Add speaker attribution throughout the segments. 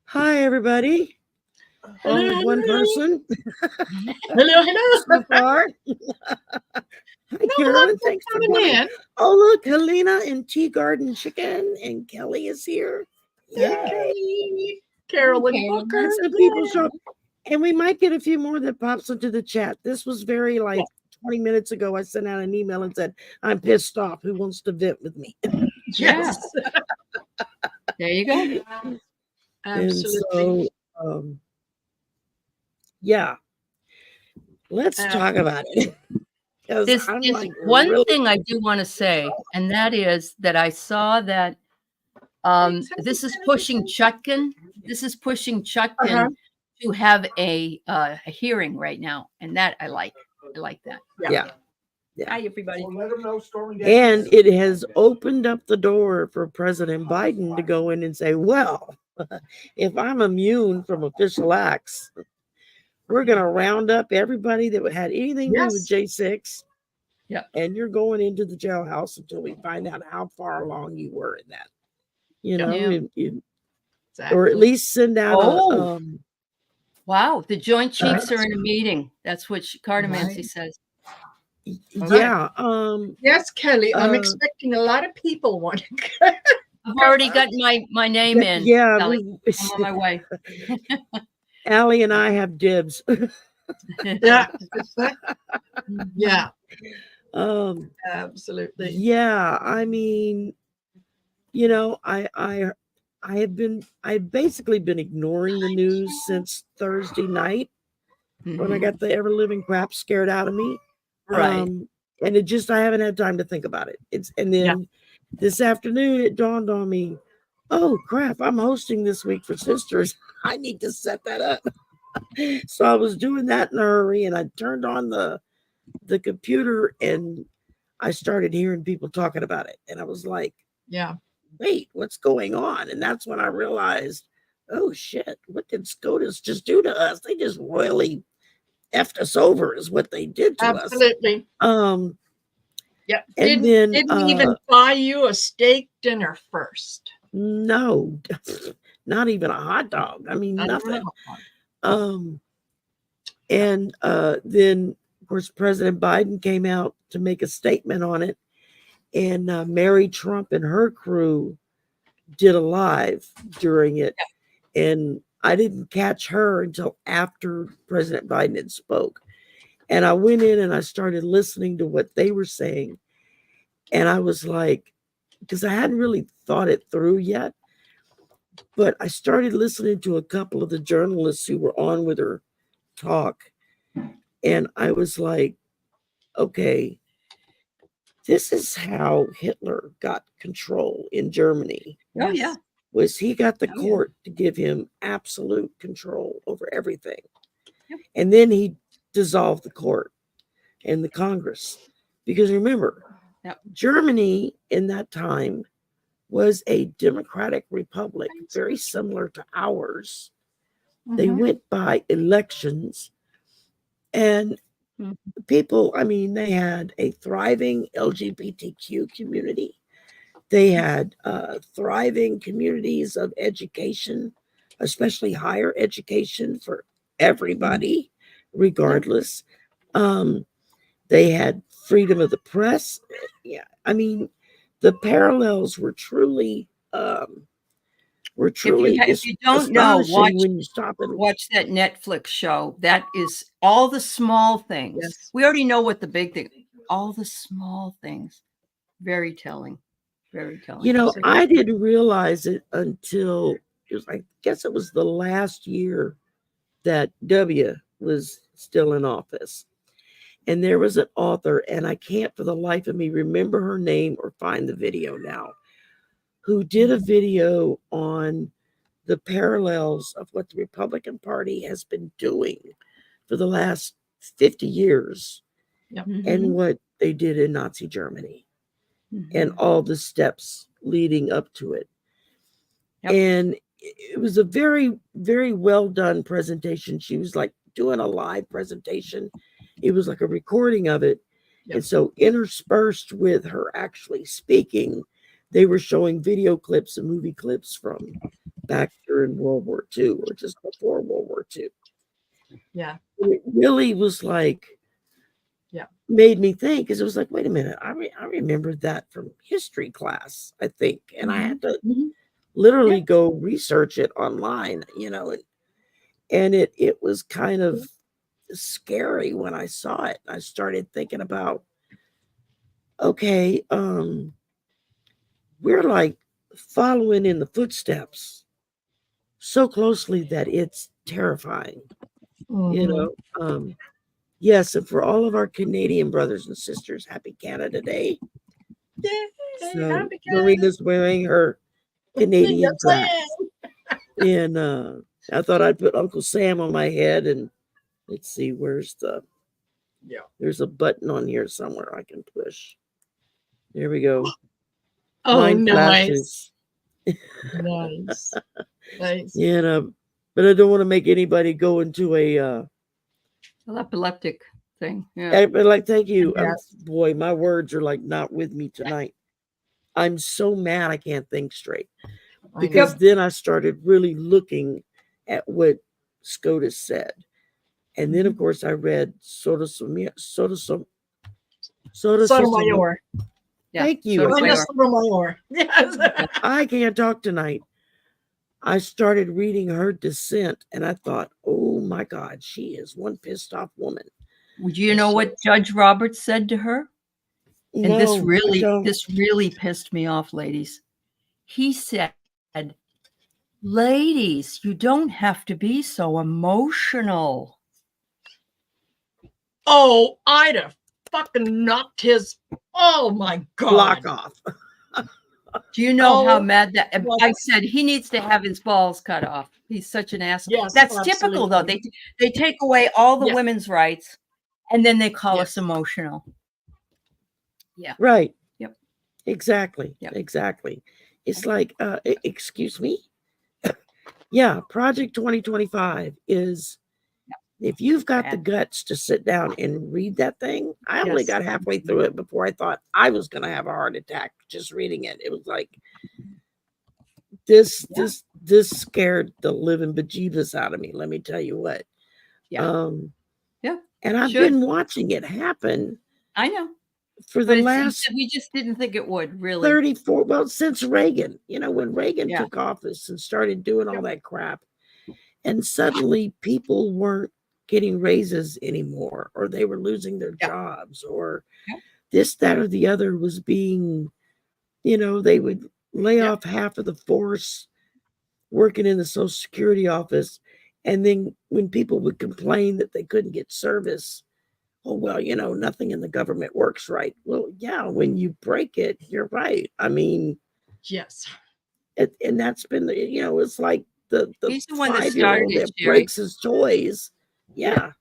Speaker 1: Hi, everybody. Only
Speaker 2: Hello,
Speaker 1: one
Speaker 2: hello.
Speaker 1: person
Speaker 2: Hello.
Speaker 1: so far. Hi,
Speaker 2: No,
Speaker 1: Carolyn.
Speaker 2: look,
Speaker 1: Thanks for
Speaker 2: coming
Speaker 1: coming.
Speaker 2: in.
Speaker 1: Oh, look, Helena and Tea Garden Chicken, and Kelly is here. Yay!
Speaker 2: Okay. Carolyn Booker.
Speaker 1: And some people
Speaker 2: Yay.
Speaker 1: show up. And we might get a few more that pops into the chat. This was very like
Speaker 2: Yes.
Speaker 1: 20 minutes ago. I sent out an email and said, I'm pissed off. Who wants to vent with me?
Speaker 2: Yes.
Speaker 3: There you go.
Speaker 2: Absolutely.
Speaker 1: And so, yeah, let's talk about it.
Speaker 3: There's
Speaker 1: Like
Speaker 3: one
Speaker 1: really
Speaker 3: thing I do want to say, and that is that I saw that this is pushing Chutkin. This is pushing Chutkin to have a hearing right now, and that I like. I like that.
Speaker 1: Yeah.
Speaker 3: Hi, everybody.
Speaker 4: Well, let them know storming down.
Speaker 1: And it has opened up the door for President Biden to go in and say, well, if I'm immune from official acts, we're going to round up everybody that had anything to do with J6.
Speaker 3: Yeah.
Speaker 1: And you're going into the jailhouse until we find out how far along you were in that. You know, or at least send out
Speaker 3: wow, the Joint Chiefs are in a meeting. That's what Carter Mancy says.
Speaker 1: Yeah.
Speaker 2: Yes, Kelly. I'm expecting a lot of people wanting to.
Speaker 3: I've already got my name in.
Speaker 1: Yeah,
Speaker 3: I'm on my way.
Speaker 1: Allie and I have dibs.
Speaker 2: Yeah. Yeah. Absolutely.
Speaker 1: Yeah, I mean, you know, I've basically been ignoring the news since Thursday night when I got the ever living crap scared out of me.
Speaker 3: Right.
Speaker 1: And I haven't had time to think about it. And then this afternoon it dawned on me, oh crap, I'm hosting this week for Sisters. I need to set that up. So I was doing that in a hurry, and I turned on the computer and I started hearing people talking about it. And I was like,
Speaker 2: yeah,
Speaker 1: wait, what's going on? And that's when I realized, oh shit, what did SCOTUS just do to us? They just royally effed us over is what they did to us.
Speaker 2: Absolutely.
Speaker 1: Yeah.
Speaker 2: And didn't even buy you a steak dinner first.
Speaker 1: No, not even a hot dog. I mean, nothing. And then of course President Biden came out to make a statement on it, and Mary Trump and her crew did a live during it, and I didn't catch her until after President Biden had spoke. And I went in and I started listening to what they were saying, and I was like, because I hadn't really thought it through yet, but I started listening to a couple of the journalists who were on with her talk, and I was like, okay, this is how Hitler got control in Germany.
Speaker 3: Oh, yeah.
Speaker 1: Was he got the court to give him absolute control over everything.
Speaker 3: Yep.
Speaker 1: And then he dissolved the court and the Congress. Because remember, Germany in that time was a democratic republic, very similar to ours. They went by elections, and people, I mean, they had a thriving LGBTQ community. They had thriving communities of education, especially higher education for everybody, regardless. They had freedom of the press. Yeah, I mean, the parallels were truly
Speaker 3: if you don't know,
Speaker 1: when you stop and
Speaker 3: watch that Netflix show. That is all the small things.
Speaker 2: Yes.
Speaker 3: We already know what the big thing. All the small things. Very telling. Very telling.
Speaker 1: You know, I didn't realize it until it was, I guess it was the last year that W was still in office. And there was an author, and I can't for the life of me remember her name or find the video now, who did a video on the parallels of what the Republican Party has been doing for the last 50 years and what they did in Nazi Germany and all the steps leading up to it. And it was a very, very well done presentation. She was like doing a live presentation. It was like a recording of it. And so interspersed with her actually speaking, they were showing video clips and movie clips from back during World War II or just before World War II.
Speaker 2: Yeah.
Speaker 1: It really was like, made me think, because it was like, wait a minute, I remember that from history class, I think, and I had to literally go research it online, and it was kind of scary when I saw it. I started thinking about, okay, we're like following in the footsteps so closely that it's terrifying, Yes, and for all of our Canadian brothers and sisters, happy Canada Day.
Speaker 2: Yay,
Speaker 1: So
Speaker 2: happy
Speaker 1: Marina's wearing her Canadian
Speaker 2: Yes, I
Speaker 1: flag. And I thought I'd put Uncle Sam on my head, and let's see, where's there's a button on here somewhere I can push. There we go.
Speaker 2: Oh,
Speaker 1: Mine
Speaker 2: nice.
Speaker 1: flashes.
Speaker 2: Nice. Nice.
Speaker 1: But I don't want to make anybody go into a
Speaker 3: epileptic thing. Yeah.
Speaker 1: but like, thank you.
Speaker 2: Yes.
Speaker 1: Boy, my words are like not with me tonight. I'm so mad I can't think straight. Because then I started really looking at what SCOTUS said. And then, of course, I read Sotomayor.
Speaker 3: Yeah.
Speaker 1: Thank you.
Speaker 2: Sotomayor. Yes.
Speaker 1: I can't talk tonight. I started reading her dissent, and I thought, oh, my God, she is one pissed off woman.
Speaker 3: Would you know what Judge Roberts said to her? And
Speaker 1: No,
Speaker 3: this really pissed me off, ladies. He said, ladies, you don't have to be so emotional.
Speaker 2: Oh, I'd have fucking knocked his, oh my God.
Speaker 1: Block off.
Speaker 3: Do you know how mad that I said he needs to have his balls cut off? He's such an asshole.
Speaker 2: Yes,
Speaker 3: that's
Speaker 2: absolutely.
Speaker 3: typical, though. They take away all the women's rights, and then they call us emotional. Yeah.
Speaker 1: Right.
Speaker 3: Yep.
Speaker 1: Exactly.
Speaker 3: Yep.
Speaker 1: Exactly. It's like, excuse me? Yeah, Project 2025 is, if you've got the guts to sit down and read that thing, I only got halfway through it before I thought I was going to have a heart attack just reading it. It was like, this scared the living bejeebus out of me. Let me tell you what. And I've been watching it happen.
Speaker 3: I know.
Speaker 1: For the last,
Speaker 3: we just didn't think it would really
Speaker 1: 34. Well, since Reagan, when Reagan took office and started doing all that crap, and suddenly people weren't getting raises anymore, or they were losing their jobs, or this, that, or the other was being, they would lay off half of the force working in the Social Security office. And then when people would complain that they couldn't get service, oh, well, nothing in the government works right. Well, yeah, when you break it, you're right. I mean,
Speaker 2: yes.
Speaker 1: And that's been, it's like the
Speaker 3: He's the one that
Speaker 1: 5-year-old that breaks his toys. Yeah.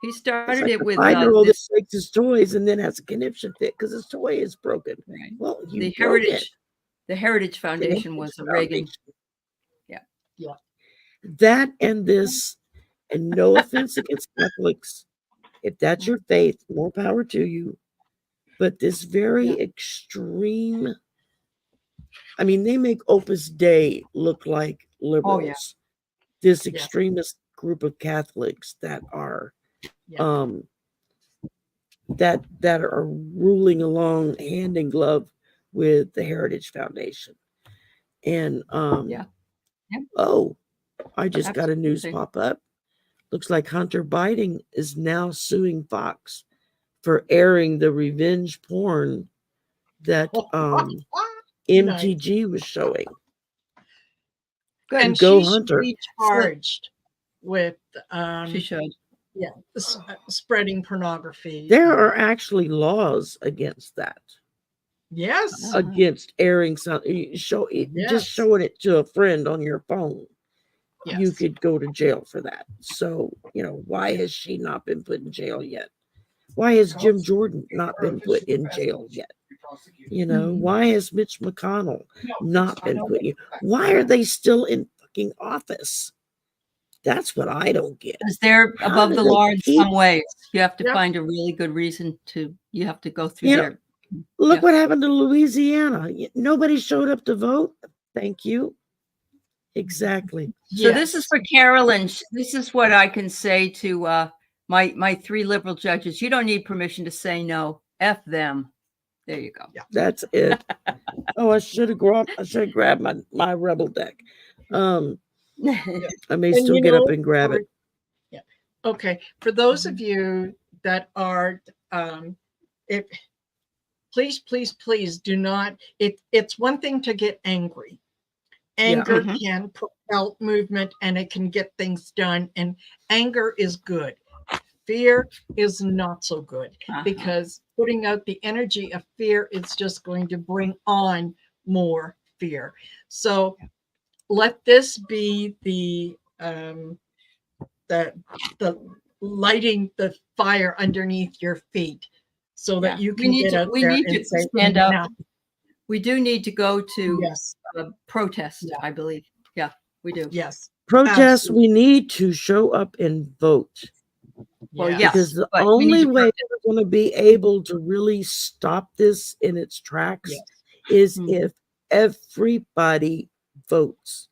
Speaker 3: He started it with
Speaker 1: 5-year-old that breaks his toys and then has a conniption fit because his toy is broken.
Speaker 3: Right.
Speaker 1: Well,
Speaker 3: the Heritage Foundation was a Reagan.
Speaker 2: Yeah.
Speaker 1: That and this, and no offense against Catholics. If that's your faith, more power to you. But this very extreme, I mean, they make Opus Dei look like liberals.
Speaker 2: Oh, yeah.
Speaker 1: This extremist group of Catholics that are that are ruling along hand in glove with the Heritage Foundation. And oh, I just got a news pop up. Looks like Hunter Biden is now suing Fox for airing the revenge porn that MTG was showing.
Speaker 2: Good. And
Speaker 1: go
Speaker 2: she
Speaker 1: Hunter.
Speaker 2: Should be charged with
Speaker 3: she should.
Speaker 2: Yeah, spreading pornography.
Speaker 1: There are actually laws against that.
Speaker 2: Yes.
Speaker 1: Against airing something, just showing it to a friend on your phone. Yes. You could go to jail for that. So, why has she not been put in jail yet? Why has Jim Jordan not been put in jail yet? Why has Mitch McConnell not been put in? Why are they still in fucking office? That's what I don't get.
Speaker 3: Because they're above the law in some ways. You have to find a really good reason you have to go through there.
Speaker 1: Look what happened to Louisiana. Nobody showed up to vote. Thank you. Exactly.
Speaker 3: So this is
Speaker 2: Yes.
Speaker 3: for Carolyn. This is what I can say to my 3 liberal judges. You don't need permission to say no. F them. There you go.
Speaker 1: That's it. Oh, I should have grabbed my rebel deck. I may
Speaker 2: And
Speaker 1: still
Speaker 2: you
Speaker 1: get up
Speaker 2: know,
Speaker 1: and grab it.
Speaker 2: Yeah. Okay. For those of you that are, if please do not. It's one thing to get angry. Anger
Speaker 3: Mhm.
Speaker 2: can propel movement and it can get things done. And anger is good. Fear is not so good because putting out the energy of fear is just going to bring on more fear. So let this be the lighting the fire underneath your feet so that you can get out there and say,
Speaker 3: stand up.
Speaker 2: "Enough."
Speaker 3: We do need to go to
Speaker 2: Yes,
Speaker 3: protest,
Speaker 2: Yeah.
Speaker 3: I believe. Yeah, we do.
Speaker 2: yes,
Speaker 1: Protests,
Speaker 2: absolutely.
Speaker 1: we need to show up and vote.
Speaker 3: Well,
Speaker 2: Yes.
Speaker 3: yes,
Speaker 1: Because the
Speaker 3: but we need
Speaker 1: only
Speaker 3: to
Speaker 1: way
Speaker 3: protest.
Speaker 1: we're going to be able to really stop this in its tracks
Speaker 2: Yes.
Speaker 1: is
Speaker 3: Mhm.
Speaker 1: if everybody votes.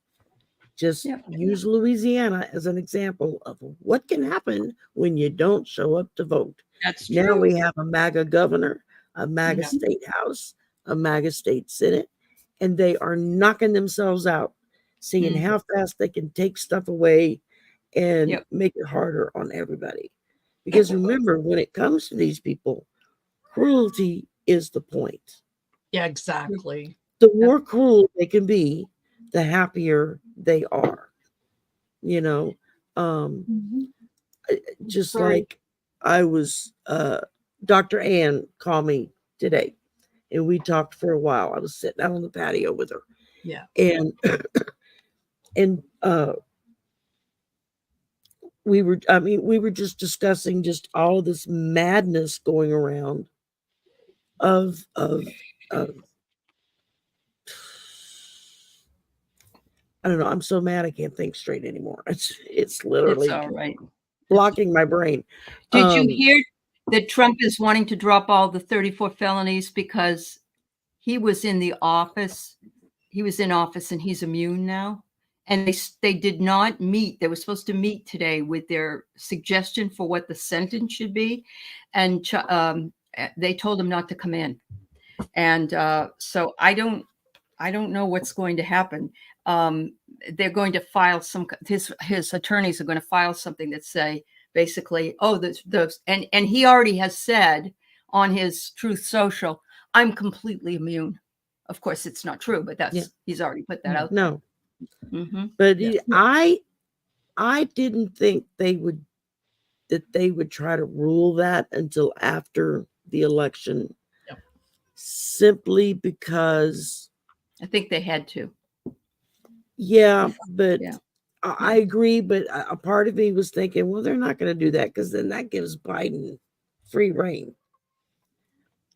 Speaker 1: Just
Speaker 3: Yep.
Speaker 1: use Louisiana as an example of what can happen when you don't show up to vote.
Speaker 3: That's
Speaker 1: Now
Speaker 3: true.
Speaker 1: we have a MAGA governor, a MAGA
Speaker 2: Yeah.
Speaker 1: state house, a MAGA state senate, and they are knocking themselves out, seeing
Speaker 3: Mhm.
Speaker 1: how fast they can take stuff away and
Speaker 3: Yep.
Speaker 1: make it harder on everybody. Because remember, when it comes to these people, cruelty is the point.
Speaker 2: Yeah, exactly.
Speaker 1: The more cruel they can be, the happier they are. You know,
Speaker 3: Mhm.
Speaker 1: just
Speaker 2: Sorry.
Speaker 1: like I was, Dr. Ann called me today and we talked for a while. I was sitting out on the patio with her.
Speaker 2: Yeah.
Speaker 1: And, and, we were just discussing just all this madness going around of I don't know. I'm so mad I can't think straight anymore. It's
Speaker 3: It's
Speaker 1: literally
Speaker 3: all right.
Speaker 1: blocking my brain.
Speaker 3: Did you hear that Trump is wanting to drop all the 34 felonies because he was in the office? He was in office and he's immune now. And they did not meet. They were supposed to meet today with their suggestion for what the sentence should be. And they told him not to come in. And so I don't know what's going to happen. They're going to file his attorneys are going to file something that say basically, oh, and he already has said on his Truth Social, I'm completely immune. Of course, it's not true, but he's already put that out.
Speaker 1: No,
Speaker 3: Mm-hmm.
Speaker 1: but I didn't think they would try to rule that until after the election, simply because
Speaker 3: I think they had to.
Speaker 1: yeah, but
Speaker 3: Yeah.
Speaker 1: I agree. But a part of me was thinking, well, they're not going to do that because then that gives Biden free reign.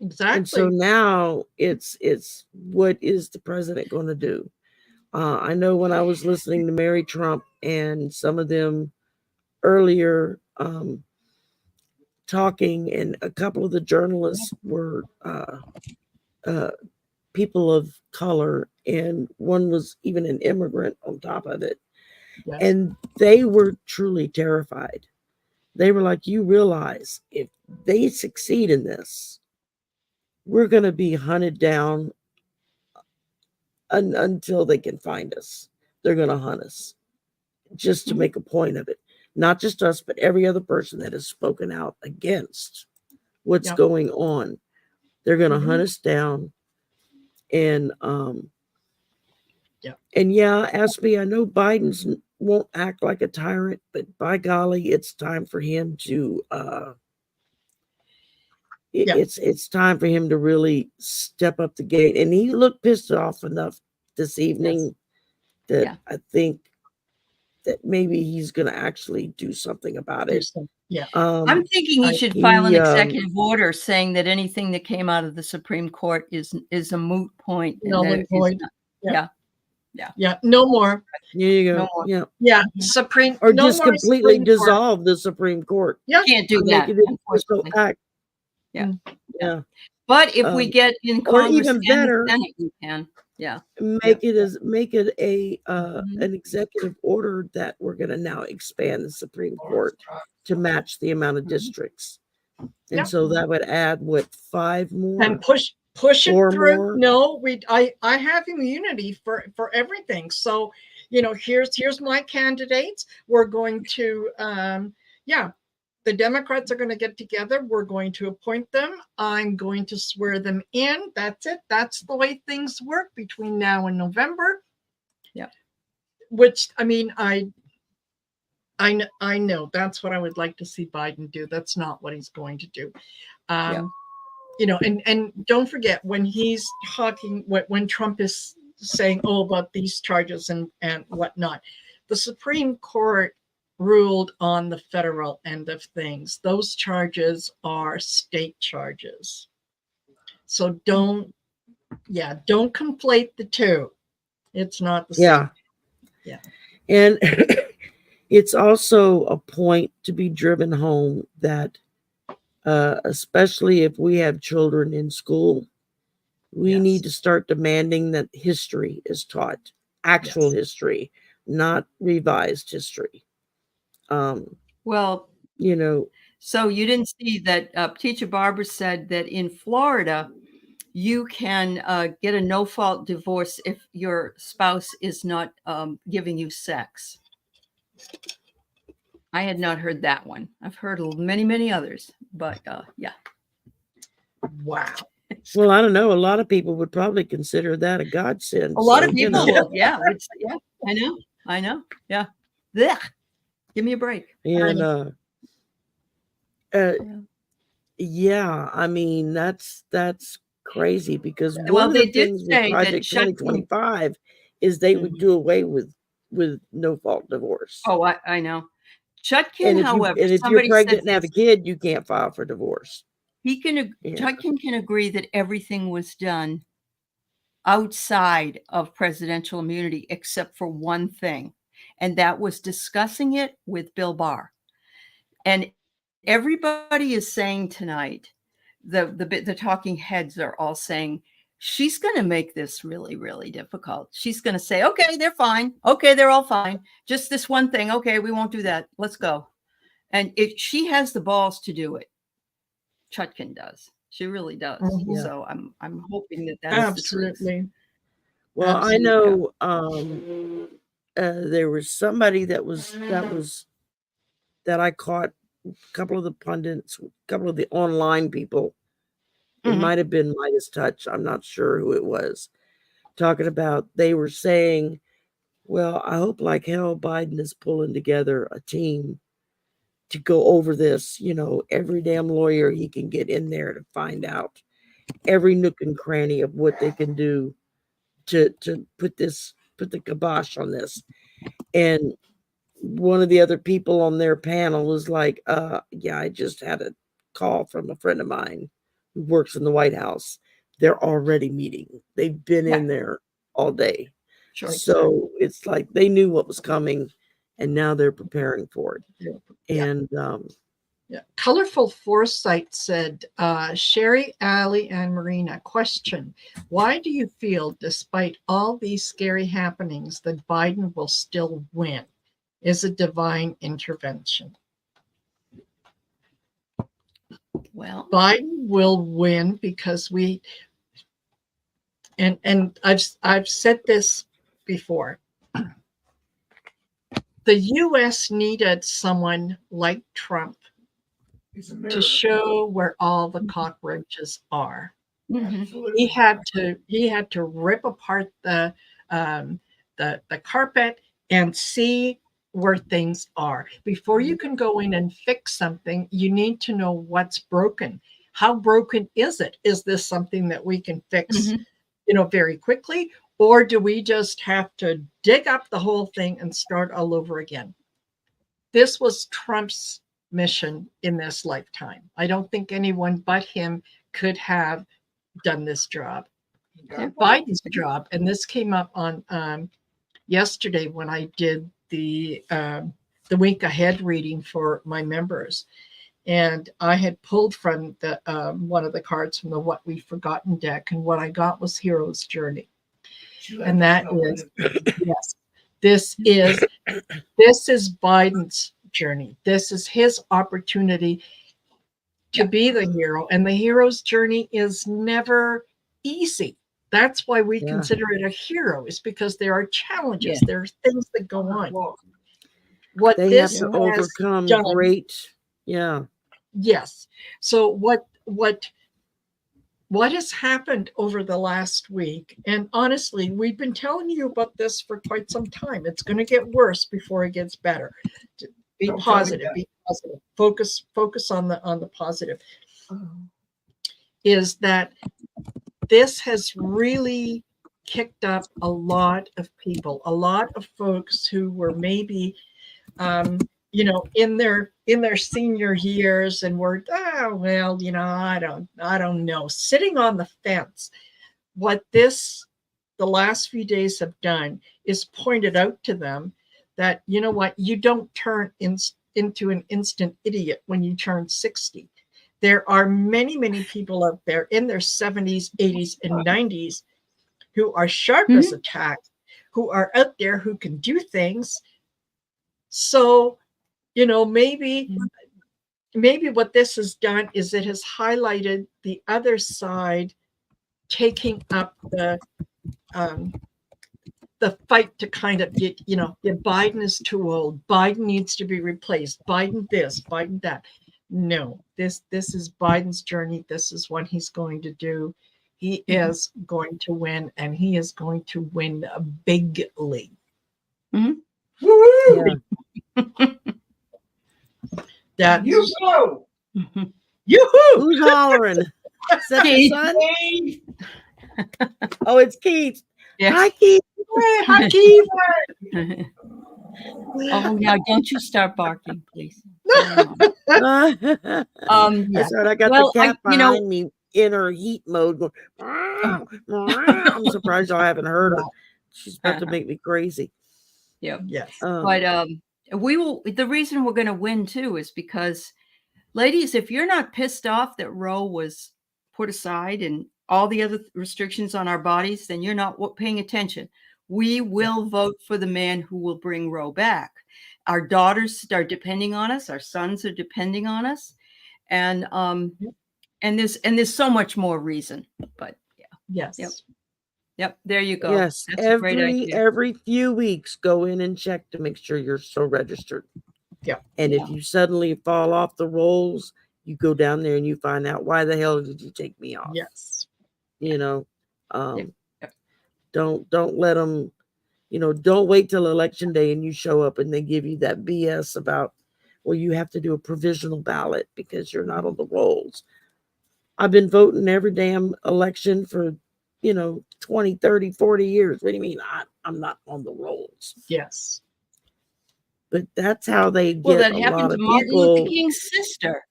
Speaker 2: Exactly.
Speaker 1: And so now it's what is the president going to do? I know when I was listening to Mary Trump and some of them earlier talking, and a couple of the journalists were people of color, and one was even an immigrant on top of it.
Speaker 2: Yes.
Speaker 1: And they were truly terrified. They were like, you realize if they succeed in this, we're going to be hunted down until they can find us. They're going to hunt us just to make a point of it. Not just us, but every other person that has spoken out against what's going on. They're going to hunt us down. And and yeah, Aspie, I know Biden's won't act like a tyrant, but by golly, it's time for him to it's time for him to really step up the gate. And he looked pissed off enough this evening that I think that maybe he's going to actually do something about it.
Speaker 2: Yeah.
Speaker 3: I'm thinking he should file an executive order saying that anything that came out of the Supreme Court is a moot point.
Speaker 2: No
Speaker 3: and
Speaker 2: point.
Speaker 3: Yeah.
Speaker 2: No more.
Speaker 1: There you go.
Speaker 3: No more.
Speaker 1: Yeah.
Speaker 2: Yeah. Supreme
Speaker 1: Or
Speaker 2: no
Speaker 1: just
Speaker 2: more
Speaker 1: completely
Speaker 2: Supreme Court.
Speaker 1: dissolve the Supreme Court.
Speaker 2: Yeah.
Speaker 3: Can't do
Speaker 1: Make
Speaker 3: that.
Speaker 1: it an official
Speaker 3: Unfortunately.
Speaker 1: act.
Speaker 3: Yeah.
Speaker 1: Yeah.
Speaker 3: But if we get in
Speaker 1: or
Speaker 3: Congress
Speaker 1: even
Speaker 3: and
Speaker 1: better,
Speaker 3: the Senate, we can. Yeah.
Speaker 1: make it a
Speaker 3: Mhm.
Speaker 1: an executive order that we're going to now expand the Supreme Court to match the amount of
Speaker 3: Mhm.
Speaker 1: districts. And
Speaker 2: Yep.
Speaker 1: so that would add what, 5 more?
Speaker 2: And push it
Speaker 1: Four
Speaker 2: through.
Speaker 1: more?
Speaker 2: No, I have immunity for everything. So, here's my candidates. We're going to the Democrats are going to get together. We're going to appoint them. I'm going to swear them in. That's it. That's the way things work between now and November.
Speaker 3: Yeah.
Speaker 2: Which, I mean, I know that's what I would like to see Biden do. That's not what he's going to do.
Speaker 3: Yeah.
Speaker 2: And don't forget, when he's talking, when Trump is saying, about these charges and whatnot, the Supreme Court ruled on the federal end of things. Those charges are state charges. So don't conflate the two. It's not the same. Yeah.
Speaker 1: And it's also a point to be driven home that especially if we have children in school, we
Speaker 2: Yes.
Speaker 1: need to start demanding that history is taught, actual
Speaker 2: Yes.
Speaker 1: history, not revised history.
Speaker 3: Well, so you didn't see that Teacher Barbara said that in Florida, you can get a no-fault divorce if your spouse is not giving you sex. I had not heard that one. I've heard many, many others, but yeah.
Speaker 2: Wow.
Speaker 1: Well, I don't know. A lot of people would probably consider that a godsend.
Speaker 3: A lot of
Speaker 1: so,
Speaker 3: people will. Yeah. Yeah. I know. Yeah. Blech. Give me a break.
Speaker 1: And yeah, I mean, that's crazy because
Speaker 3: Well,
Speaker 1: one of
Speaker 3: they
Speaker 1: the
Speaker 3: did
Speaker 1: things with
Speaker 3: say that
Speaker 1: Project
Speaker 3: Chutkin.
Speaker 1: 2025 is they would do away with no fault divorce.
Speaker 3: Oh, I know.
Speaker 1: And
Speaker 3: Chutkin, however,
Speaker 1: if you're
Speaker 3: somebody said
Speaker 1: pregnant and have a kid, you can't file for divorce.
Speaker 3: Chutkin can agree that everything was done outside of presidential immunity except for one thing, and that was discussing it with Bill Barr. And everybody is saying tonight, the talking heads are all saying, she's going to make this really, really difficult. She's going to say, okay, they're fine. Okay, they're all fine. Just this one thing. Okay, we won't do that. Let's go. And if she has the balls to do it, Chutkin does. She really does.
Speaker 2: Mhm.
Speaker 3: So I'm hoping that is
Speaker 2: Absolutely.
Speaker 3: the truth.
Speaker 1: Well,
Speaker 2: Absolutely.
Speaker 1: I know there was somebody that I caught, a couple of the pundits, a couple of the online people. It might have been Midas Touch. I'm not sure who it was. Talking about, they were saying, well, I hope like hell Biden is pulling together a team to go over this. Every damn lawyer he can get in there to find out every nook and cranny of what they can do to put the kibosh on this. And one of the other people on their panel was like, yeah, I just had a call from a friend of mine who works in the White House. They're already meeting. They've been in there all day.
Speaker 3: Sure.
Speaker 1: So it's like they knew what was coming and now they're preparing for it.
Speaker 2: Yeah.
Speaker 1: And
Speaker 2: Colorful Foresight said, Sherry, Allie, and Marina, question: why do you feel, despite all these scary happenings, that Biden will still win? Is it divine intervention?
Speaker 3: Well,
Speaker 2: Biden will win because and I've said this before. The U.S. needed someone like Trump to show where all the cockroaches are. He had to rip apart the carpet and see where things are. Before you can go in and fix something, you need to know what's broken. How broken is it? Is this something that we can fix, very quickly? Or do we just have to dig up the whole thing and start all over again? This was Trump's mission in this lifetime. I don't think anyone but him could have done this job. Biden's job, and this came up on yesterday when I did the week ahead reading for my members, and I had pulled from the one of the cards from the What We've Forgotten deck, and what I got was Hero's Journey. And that is, yes, this is Biden's journey. This is his opportunity to be the hero. And the hero's journey is never easy. That's why we consider it a hero, is because there are challenges. There are things that go on. What
Speaker 1: they
Speaker 2: this
Speaker 1: have to overcome
Speaker 2: done,
Speaker 1: great,
Speaker 2: yes. So what has happened over the last week, and honestly, we've been telling you about this for quite some time. It's going to get worse before it gets better. Be positive. Be positive. Focus on the positive. Is that this has really kicked up a lot of people, a lot of folks who were maybe in their senior years and were, I don't know, sitting on the fence. What the last few days have done is pointed out to them that, you know what, you don't turn into an instant idiot when you turn 60. There are many, many people out there in their 70s, 80s, and 90s who are sharp as a tack, who are out there who can do things. So, maybe what this has done is it has highlighted the other side taking up the fight to kind of get, Biden is too old. Biden needs to be replaced. Biden this, Biden that. No, this is Biden's journey. This is what he's going to do. He is going to win, and he is going to win bigly.
Speaker 3: Mm-hmm.
Speaker 1: Yeah.
Speaker 2: That
Speaker 4: Yoo-hoo!
Speaker 2: Yoo-hoo!
Speaker 1: Who's hollering? Is that your son? Oh, it's Keith.
Speaker 3: Yeah.
Speaker 1: Hi, Keith.
Speaker 2: Hey, hi, Keith.
Speaker 3: Oh, now don't you start barking, please.
Speaker 1: That's
Speaker 3: Yeah.
Speaker 1: right. I got
Speaker 3: Well,
Speaker 1: the cat behind me in her heat mode going, I'm surprised y'all haven't heard her. She's about to make me crazy.
Speaker 3: Yeah.
Speaker 2: Yes.
Speaker 3: But we will. The reason we're going to win too is because, ladies, if you're not pissed off that Roe was put aside and all the other restrictions on our bodies, then you're not paying attention. We will vote for the man who will bring Roe back. Our daughters are depending on us. Our sons are depending on us, and there's so much more reason. But
Speaker 2: Yes.
Speaker 3: Yep. There you go.
Speaker 1: Yes.
Speaker 3: That's a great idea.
Speaker 1: Every few weeks, go in and check to make sure you're still registered.
Speaker 2: Yeah.
Speaker 1: And if you suddenly fall off the rolls, you go down there and you find out, why the hell did you take me off?
Speaker 2: Yes.
Speaker 1: Don't let them, don't wait till election day and you show up and they give you that BS about, well, you have to do a provisional ballot because you're not on the rolls. I've been voting every damn election for 20, 30, 40 years. What do you mean I'm not on the rolls?
Speaker 2: Yes.
Speaker 1: But that's how they get
Speaker 3: That
Speaker 1: a
Speaker 3: happened
Speaker 1: lot
Speaker 3: to
Speaker 1: of
Speaker 3: Martin
Speaker 1: people.
Speaker 3: Luther King's sister.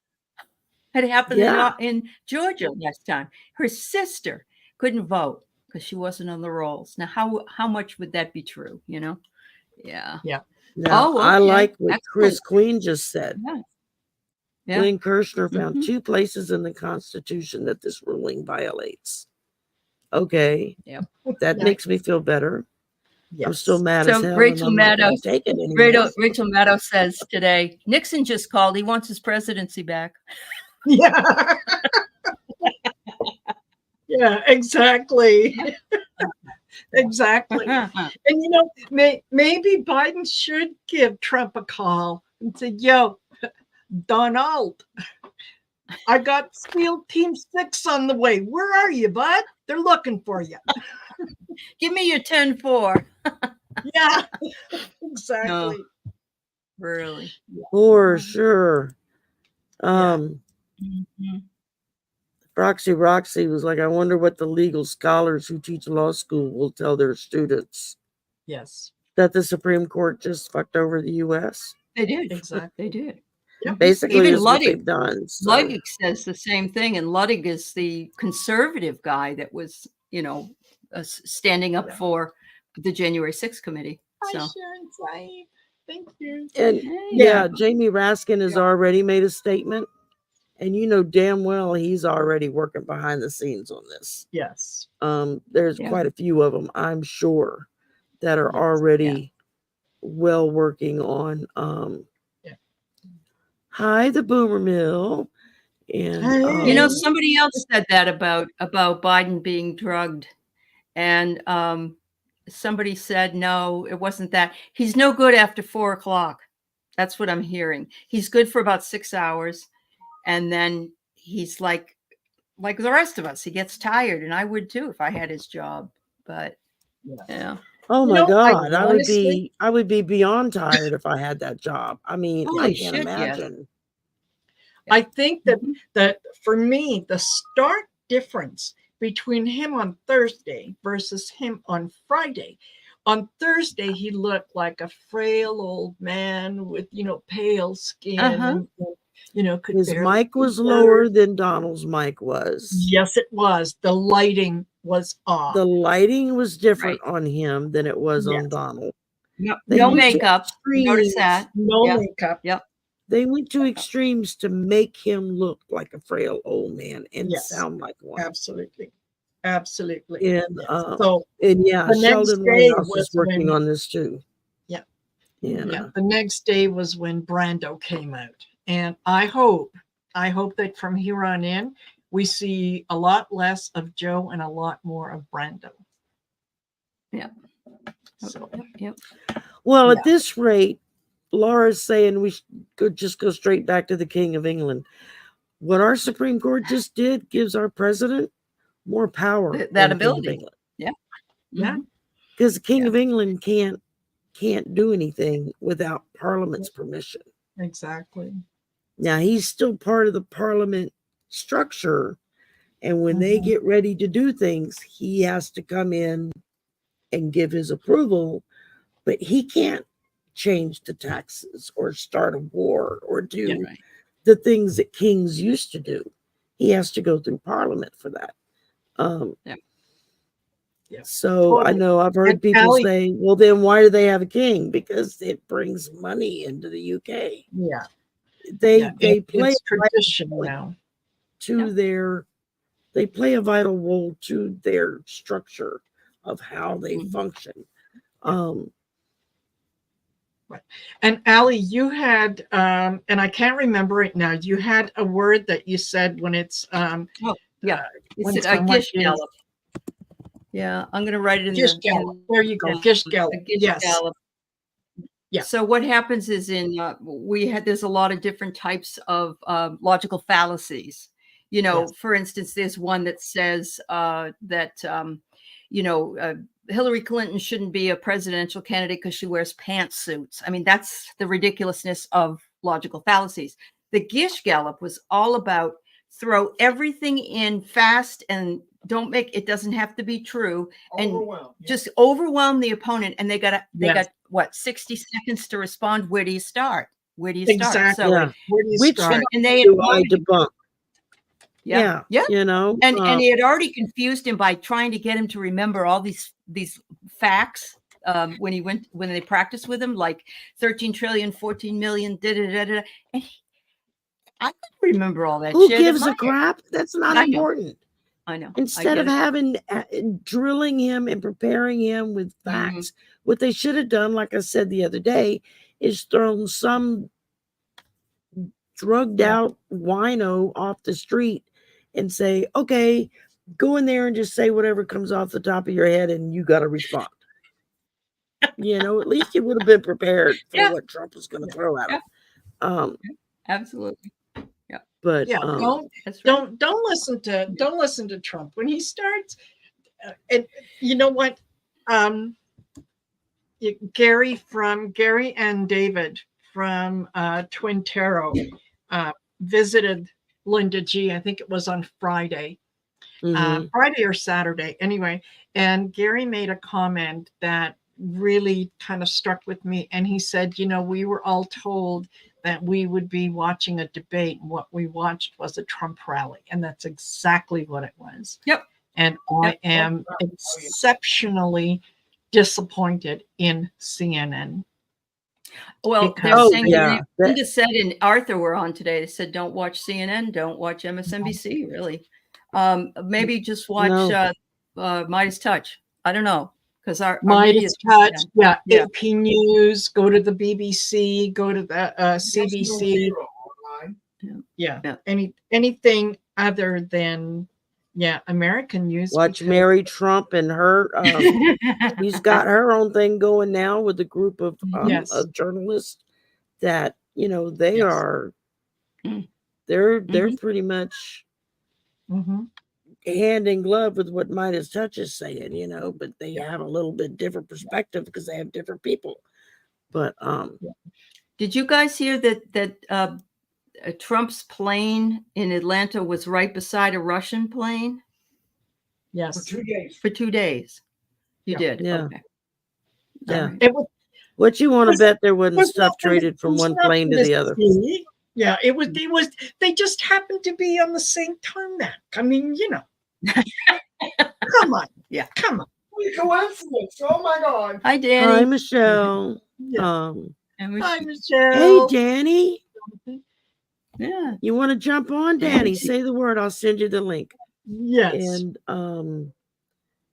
Speaker 3: It happened in Georgia last time. Her sister couldn't vote because she wasn't on the rolls. Now, how much would that be true? Yeah.
Speaker 1: Now, I like what Chris Queen just said.
Speaker 3: Yeah.
Speaker 1: Glenn Kirshner found 2 places in the Constitution that this ruling violates. Okay.
Speaker 3: Yep.
Speaker 1: That makes me feel better.
Speaker 2: Yes.
Speaker 1: I'm still mad as hell.
Speaker 3: Rachel Maddow
Speaker 1: Rachel
Speaker 3: Maddow says today, Nixon just called. He wants his presidency back.
Speaker 2: Yeah. Yeah, exactly. Exactly. And maybe Biden should give Trump a call and say, yo, Donald, I got SEAL Team 6 on the way. Where are you, bud? They're looking for you.
Speaker 3: Give me your 10-4.
Speaker 2: Yeah, exactly.
Speaker 3: No, really.
Speaker 1: For sure. Roxy was like, I wonder what the legal scholars who teach law school will tell their students.
Speaker 2: Yes.
Speaker 1: That the Supreme Court just fucked over the U.S.
Speaker 3: They did.
Speaker 2: Exactly.
Speaker 3: They did.
Speaker 2: Yep.
Speaker 1: Basically,
Speaker 3: even
Speaker 1: is what
Speaker 3: Ludwig,
Speaker 1: they've done. So.
Speaker 3: Ludwig says the same thing, and Ludwig is the conservative guy that was, standing up for the January 6th committee. So.
Speaker 2: Thank you.
Speaker 1: And Jamie Raskin has already made a statement, And you know damn well he's already working behind the scenes on this.
Speaker 2: Yes.
Speaker 1: There's
Speaker 3: Yeah.
Speaker 1: quite a few of them, I'm sure, that are
Speaker 2: Yes.
Speaker 1: already well working on.
Speaker 2: Yeah.
Speaker 1: Hi, the Boomer Mill. And
Speaker 3: You know,
Speaker 2: Hey.
Speaker 3: somebody else said that about Biden being drugged, and somebody said no, it wasn't that. He's no good after 4 o'clock. That's what I'm hearing. He's good for about 6 hours, and then he's like the rest of us. He gets tired, and I would too if I had his job. But yeah.
Speaker 1: oh
Speaker 2: You
Speaker 1: my
Speaker 2: know, I
Speaker 1: God,
Speaker 2: honestly,
Speaker 1: I would be beyond tired if I had that job. I mean, I
Speaker 3: Holy
Speaker 1: can't
Speaker 3: shit, yes.
Speaker 1: imagine.
Speaker 2: I think that
Speaker 3: Mhm.
Speaker 2: that for me, the stark difference between him on Thursday versus him on Friday. On Thursday, he looked like a frail old man with, pale skin
Speaker 3: Uh-huh.
Speaker 2: and, could
Speaker 1: His
Speaker 2: barely
Speaker 1: mic was
Speaker 2: speak
Speaker 1: lower
Speaker 2: words.
Speaker 1: than Donald's mic was.
Speaker 2: Yes, it was. The lighting was off.
Speaker 1: The lighting was different
Speaker 3: Right.
Speaker 1: on him than it was on
Speaker 2: Yes.
Speaker 1: Donald.
Speaker 3: No,
Speaker 1: They
Speaker 3: no
Speaker 1: went to
Speaker 3: makeup. Notice
Speaker 1: extremes.
Speaker 3: that.
Speaker 2: No
Speaker 3: Yeah.
Speaker 2: makeup.
Speaker 3: Yep.
Speaker 1: They went to extremes to make him look like a frail old man and
Speaker 2: Yes,
Speaker 1: sound like one.
Speaker 2: absolutely. Absolutely.
Speaker 1: And
Speaker 2: Yes. So
Speaker 1: yeah,
Speaker 2: the next
Speaker 1: Sheldon
Speaker 2: day
Speaker 1: Whitehouse is
Speaker 2: was
Speaker 1: working
Speaker 2: when,
Speaker 1: on this too.
Speaker 2: yeah,
Speaker 1: And
Speaker 2: yeah, the next day was when Brando came out. And I hope that from here on in, we see a lot less of Joe and a lot more of Brando.
Speaker 3: Yeah.
Speaker 2: So,
Speaker 3: Yep.
Speaker 1: well,
Speaker 2: Yeah.
Speaker 1: at this rate, Laura's saying we could just go straight back to the King of England. What our Supreme Court just did gives our president more power
Speaker 3: That
Speaker 1: than the King of
Speaker 3: ability.
Speaker 1: England.
Speaker 3: Yeah.
Speaker 2: yeah,
Speaker 3: Mhm.
Speaker 1: Because the King
Speaker 3: Yeah.
Speaker 1: of England can't do anything without Parliament's permission.
Speaker 2: exactly.
Speaker 1: Now he's still part of the Parliament structure, and when they
Speaker 2: Mhm.
Speaker 1: get ready to do things, he has to come in and give his approval, but he can't change the taxes or start a war or do
Speaker 2: Yeah.
Speaker 3: Right.
Speaker 1: the things that kings used to do. He has to go through Parliament for that.
Speaker 3: Yeah.
Speaker 2: Yeah.
Speaker 1: So I
Speaker 2: Totally.
Speaker 1: know I've heard
Speaker 2: And
Speaker 1: people
Speaker 2: Allie,
Speaker 1: say, well, then why do they have a king? Because it brings money into the UK.
Speaker 2: yeah,
Speaker 1: They
Speaker 2: yeah.
Speaker 1: play
Speaker 2: It's
Speaker 1: a vital
Speaker 2: tradition
Speaker 1: role
Speaker 2: now.
Speaker 1: to
Speaker 3: Yeah.
Speaker 1: their they play a vital role to their structure of how they
Speaker 3: Mhm.
Speaker 1: function.
Speaker 2: Yeah. Right. And Allie, you had, and I can't remember it now. You had a word that you said when it's
Speaker 3: Oh, yeah.
Speaker 2: when
Speaker 3: It's a
Speaker 2: someone
Speaker 3: Gish
Speaker 2: is
Speaker 3: Gallop. Yeah, I'm going to write it in
Speaker 2: Gish
Speaker 3: the
Speaker 2: Gallop. There you go, Gish Gallop.
Speaker 3: a Gish
Speaker 2: Yes.
Speaker 3: Gallop.
Speaker 2: Yeah.
Speaker 3: So what happens is there's a lot of different types of logical fallacies.
Speaker 2: Yes.
Speaker 3: For instance, there's one that says that Hillary Clinton shouldn't be a presidential candidate because she wears pantsuits. I mean, that's the ridiculousness of logical fallacies. The Gish Gallop was all about throw everything in fast and it doesn't have to be true, and just overwhelm the opponent, and they got
Speaker 2: Yes.
Speaker 3: what, 60 seconds to respond. Where do you start? So
Speaker 2: Exactly.
Speaker 1: Yeah.
Speaker 2: Where do you
Speaker 1: Which
Speaker 2: start?
Speaker 3: and they had
Speaker 1: do I
Speaker 3: already,
Speaker 1: debunk?
Speaker 3: yeah,
Speaker 1: You know,
Speaker 3: and he had already confused him by trying to get him to remember all these facts when they practiced with him, like 13 trillion, 14 million, and I couldn't remember all that
Speaker 1: who
Speaker 3: shit.
Speaker 1: gives a crap? That's not
Speaker 3: I know.
Speaker 1: important.
Speaker 3: I know.
Speaker 1: Instead of having drilling him and preparing him with facts, what they should have done, like I said the other day, is thrown some drugged out wino off the street and say, okay, go in there and just say whatever comes off the top of your head and you got to respond. At least you would have been prepared for what Trump was going to throw at him.
Speaker 3: Absolutely. Yeah.
Speaker 1: But
Speaker 2: Yeah.
Speaker 3: That's right.
Speaker 2: Don't listen to Trump when he starts. And you know what? Gary and David from Twin Tarot visited Linda G. I think it was on Friday. Friday or Saturday, anyway. And Gary made a comment that really kind of struck with me. And he said, we were all told that we would be watching a debate. And what we watched was a Trump rally. And that's exactly what it was.
Speaker 3: Yep.
Speaker 2: And I am exceptionally disappointed in CNN.
Speaker 3: Well, they're
Speaker 2: Because
Speaker 3: saying
Speaker 1: yeah, that-
Speaker 3: Linda said, and Arthur were on today. They said, don't watch CNN, don't watch MSNBC, really. Maybe just watch Midas Touch. I don't know, because our media
Speaker 2: Midas Touch,
Speaker 3: yeah.
Speaker 2: AP News, go to the BBC, go to the CBC. Yeah. Anything other than American news.
Speaker 1: watch
Speaker 2: because-
Speaker 1: Mary Trump and her. She's got her own thing going now with a group of
Speaker 2: Yes.
Speaker 1: journalists that they
Speaker 2: Yes.
Speaker 1: are.
Speaker 3: Mm.
Speaker 1: They're
Speaker 3: Mhm.
Speaker 1: pretty much
Speaker 2: Mhm.
Speaker 1: hand in glove with what Midas Touch is saying, but they have a little bit different perspective because they have different people. But
Speaker 3: Did you guys hear that Trump's plane in Atlanta was right beside a Russian plane
Speaker 2: Yes.
Speaker 3: for 2 days? You did?
Speaker 1: Yeah.
Speaker 3: Okay.
Speaker 1: Yeah.
Speaker 3: All right.
Speaker 2: It was
Speaker 1: what you want to
Speaker 2: was-
Speaker 1: bet there wasn't
Speaker 2: was
Speaker 1: stuff
Speaker 2: nothing
Speaker 1: traded from
Speaker 2: was
Speaker 1: one plane to
Speaker 2: nothing
Speaker 1: the other?
Speaker 2: see. Yeah, it was. They just happened to be on the same tarmac. I mean, come on.
Speaker 3: Yeah.
Speaker 2: Come on.
Speaker 4: What a coincidence. Oh my God.
Speaker 3: Hi,
Speaker 1: Hi,
Speaker 3: Danny.
Speaker 1: Michelle.
Speaker 2: Yeah.
Speaker 3: And
Speaker 2: Hi,
Speaker 1: Hey,
Speaker 2: Michelle.
Speaker 1: Danny.
Speaker 3: yeah.
Speaker 1: You want to jump on, Danny? Say the word. I'll send you the link.
Speaker 2: Yes.
Speaker 1: And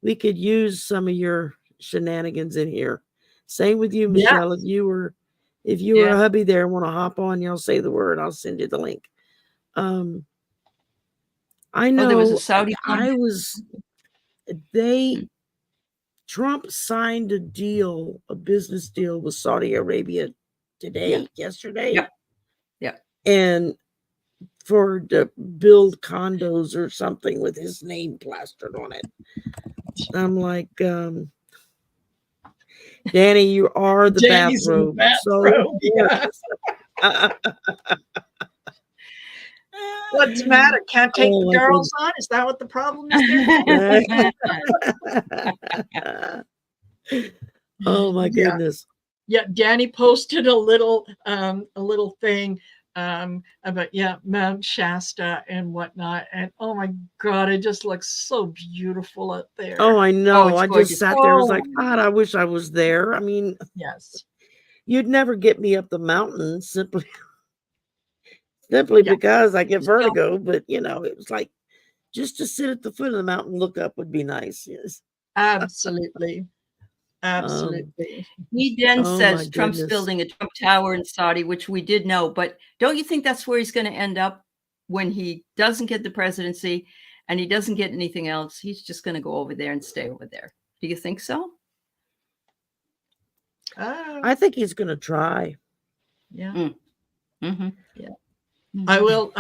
Speaker 1: we could use some of your shenanigans in here. Same with you, Michelle.
Speaker 2: Yes.
Speaker 1: If you were
Speaker 3: Yeah.
Speaker 1: a hubby there and want to hop on, you'll say the word. I'll send you the link. I know
Speaker 3: there was a Saudi
Speaker 1: Trump signed a business deal with Saudi Arabia yesterday.
Speaker 3: Yeah. Yeah.
Speaker 1: And to build condos or something with his name plastered on it. I'm like, Danny, you are the
Speaker 2: Danny's in the
Speaker 1: bathrobe.
Speaker 2: bathrobe, What's the matter? Can't take
Speaker 1: Oh,
Speaker 2: the
Speaker 1: my
Speaker 2: girls on? Is that what the problem is there?
Speaker 1: Oh my goodness.
Speaker 2: Yeah, Danny posted a little thing about Mount Shasta and whatnot, and oh my God, it just looks so beautiful out there.
Speaker 1: Oh, I know.
Speaker 3: it's
Speaker 1: I
Speaker 3: gorgeous.
Speaker 1: just sat there. I was like, God, I wish I was there. I mean,
Speaker 2: Yes.
Speaker 1: you'd never get me up the mountain simply because I get vertigo. But it was like just to sit at the foot of the mountain, look up would be nice. Yes.
Speaker 2: Absolutely. Absolutely.
Speaker 3: He then
Speaker 1: Oh,
Speaker 3: says
Speaker 1: my
Speaker 3: Trump's
Speaker 1: goodness.
Speaker 3: building a Trump Tower in Saudi, which we did know. But don't you think that's where he's going to end up when he doesn't get the presidency and he doesn't get anything else? He's just going to go over there and stay over there. Do you think so?
Speaker 1: I think he's going to try.
Speaker 2: Yeah.
Speaker 3: Mm-hmm.
Speaker 2: Yeah. I will.